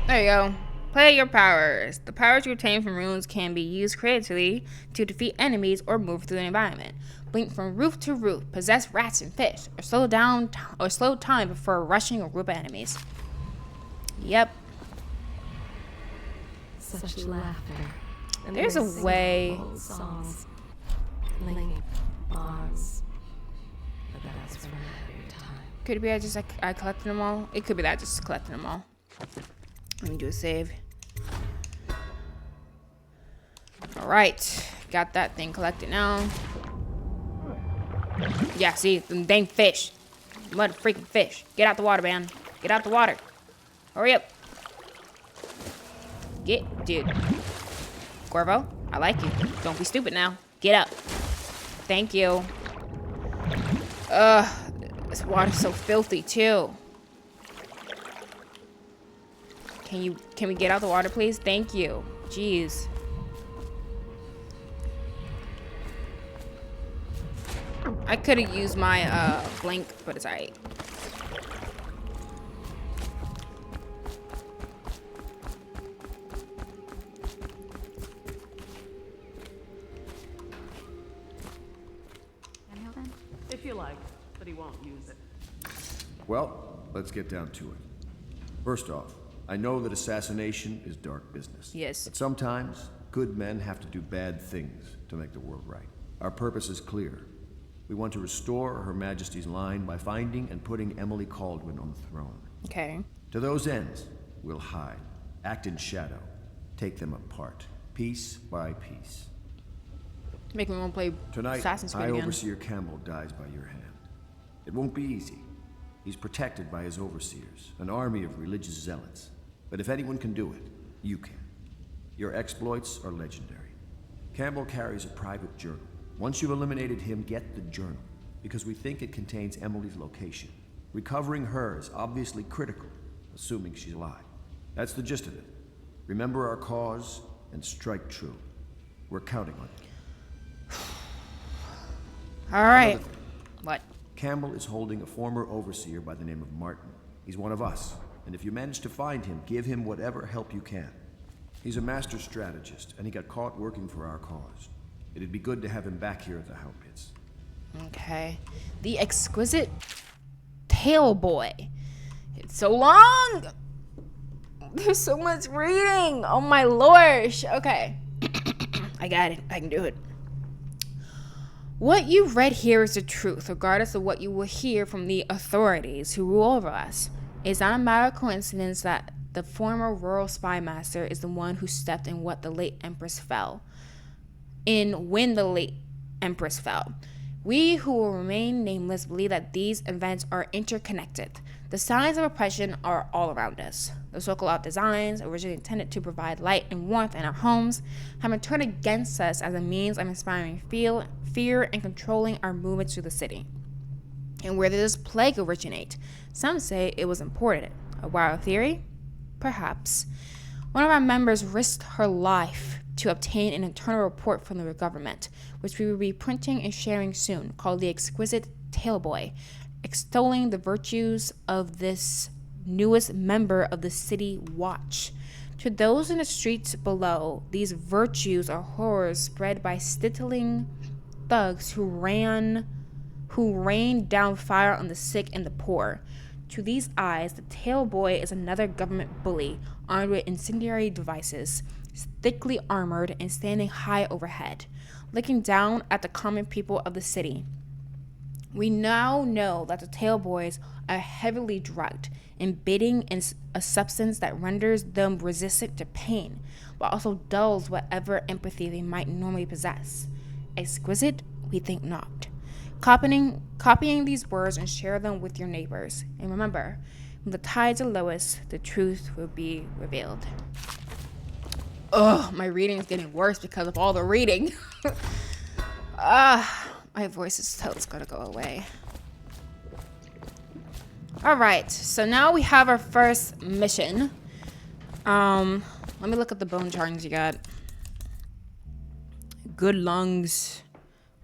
There you go. Play your powers. The powers you obtain from runes can be used creatively to defeat enemies or move through the environment. Blink from roof to roof, possess rats and fish, or slow time before rushing a group of enemies. Yep. Such laughter. And there's a way. Old songs, linking arms. But that's from a happier time. Could it be I collected them all? It could be that I just collected them all. Let me do a save. Alright. Got that thing collected now. Yeah, see? Them dang fish. Mother freaking fish. Get out the water, man. Get out the water. Hurry up. Dude. Corvo, I like you. Don't be stupid now. Get up. Thank you. This water's so filthy, too. Can we get out the water, please? Thank you. Jeez. I could have used my blink, but it's alright. If you like, but he won't use it. Well, let's get down to it. First off, I know that assassination is dark business. Yes. But sometimes, good men have to do bad things to make the world right. Our purpose is clear. We want to restore Her Majesty's line by finding and putting Emily Kaldwin on the throne. Okay. To those ends, we'll hide, act in shadow, take them apart, piece by piece. Make me want to play Tonight, Assassin's Creed High again. Overseer Campbell dies by your hand. It won't be easy. He's protected by his overseers, an army of religious zealots. But if anyone can do it, you can. Your exploits are legendary. Campbell carries a private journal. Once you've eliminated him, get the journal, because we think it contains Emily's location. Recovering her is obviously critical, assuming she's alive. That's the gist of it. Remember our cause and strike true. We're counting on you. All right. What? Campbell is holding a former overseer by the name of Martin. He's one of us, and if you manage to find him, give him whatever help you can. He's a master strategist, and he got caught working for our cause. It'd be good to have him back here at the How Pits. Okay. The exquisite tail boy. It's so long. There's so much reading. Oh my lorsh. Okay. I got it. I can do it. What you read here is the truth, regardless of what you will hear from the authorities who rule over us. It's not a matter of coincidence that the former royal spy master is the one who stepped in when the late empress fell. We who will remain nameless believe that these events are interconnected. The signs of oppression are all around us. The so-called designs, originally intended to provide light and warmth in our homes, have been turned against us as a means of inspiring fear and controlling our movements through the city. And where did this plague originate? Some say it was imported. A wild theory? Perhaps. One of our members risked her life to obtain an internal report from the government, which we will be printing and sharing soon, called The Exquisite Tailboy, extolling the virtues of this newest member of the city watch. To those in the streets below, these virtues are horrors spread by stittling thugs who rained down fire on the sick and the poor. To these eyes, the tailboy is another government bully, armed with incendiary devices, thickly armored and standing high overhead, looking down at the common people of the city. We now know that the tailboys are heavily drugged, embedding in a substance that renders them resistant to pain, but also dulls whatever empathy they might normally possess. Exquisite? We think not. Copying these words and share them with your neighbors. And remember, when the tides are lowest, the truth will be revealed. Ugh, my reading is getting worse because of all the reading. My voice is totally gonna go away. Alright, so now we have our first mission. Let me look at the bone charms you got. Good lungs.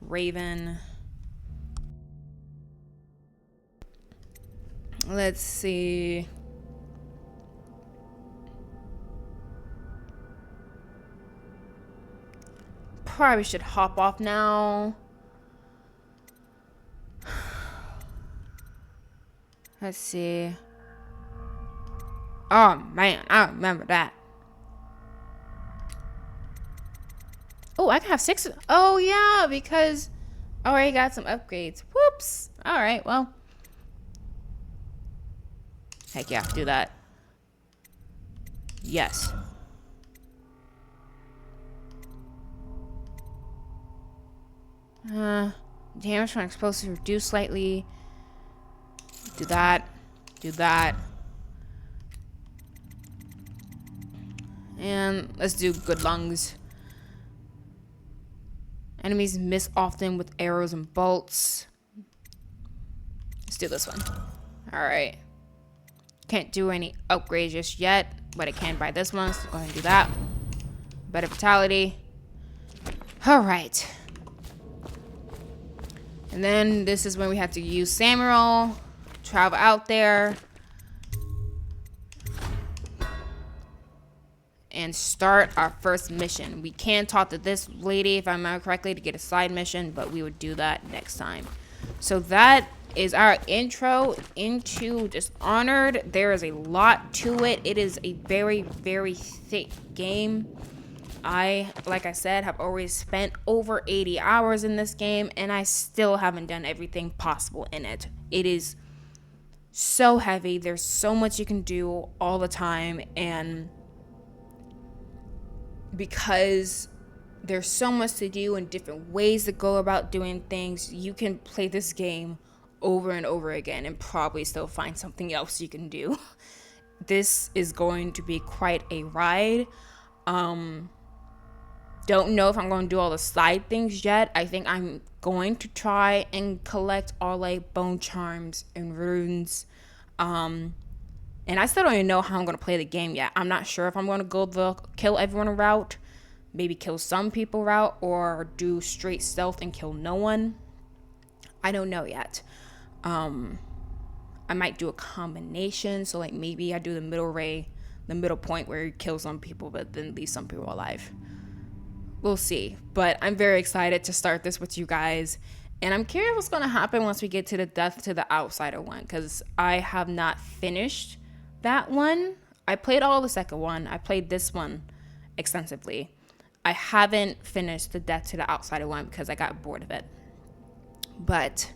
Raven. Let's see. Probably should hop off now. Let's see. Oh man, I remember that. Oh, I can have 6. Oh yeah, because I already got some upgrades. Whoops. All right, well. Heck yeah, do that. Yes. Damage from explosives reduced slightly. Do that. Do that. And let's do good lungs. Enemies miss often with arrows and bolts. Let's do this one. Alright. Can't do any upgrades just yet, but I can buy this one, so go ahead and do that. Better vitality. Alright. And then this is when we have to use Samuel. Travel out there. And start our first mission. We can talk to this lady, if I remember correctly, to get a side mission, but we would do that next time. So that is our intro into Dishonored. There is a lot to it. It is a very, very thick game. Like I said, have already spent over 80 hours in this game, and I still haven't done everything possible in it. It is so heavy. There's so much you can do all the time, and because there's so much to do and different ways to go about doing things, you can play this game over and over again and probably still find something else you can do. This is going to be quite a ride. Don't know if I'm going to do all the side things yet. I think I'm going to try and collect all like bone charms and runes. And I still don't even know how I'm going to play the game yet. I'm not sure if I'm going to go the kill everyone route, maybe kill some people route, or do straight stealth and kill no one. I don't know yet. I might do a combination. So like maybe I do the middle point where you kill some people but then leave some people alive. We'll see. But I'm very excited to start this with you guys. And I'm curious what's going to happen once we get to the Death to the Outsider one, because I have not finished that one. I played all the second one. I played this one extensively. I haven't finished the Death to the Outsider one because I got bored of it. But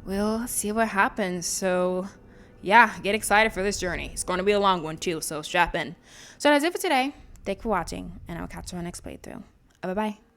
we'll see what happens. So yeah, get excited for this journey. It's going to be a long one too, so strap in. So that's it for today. Thank you for watching, and I'll catch you on the next playthrough. Bye-bye.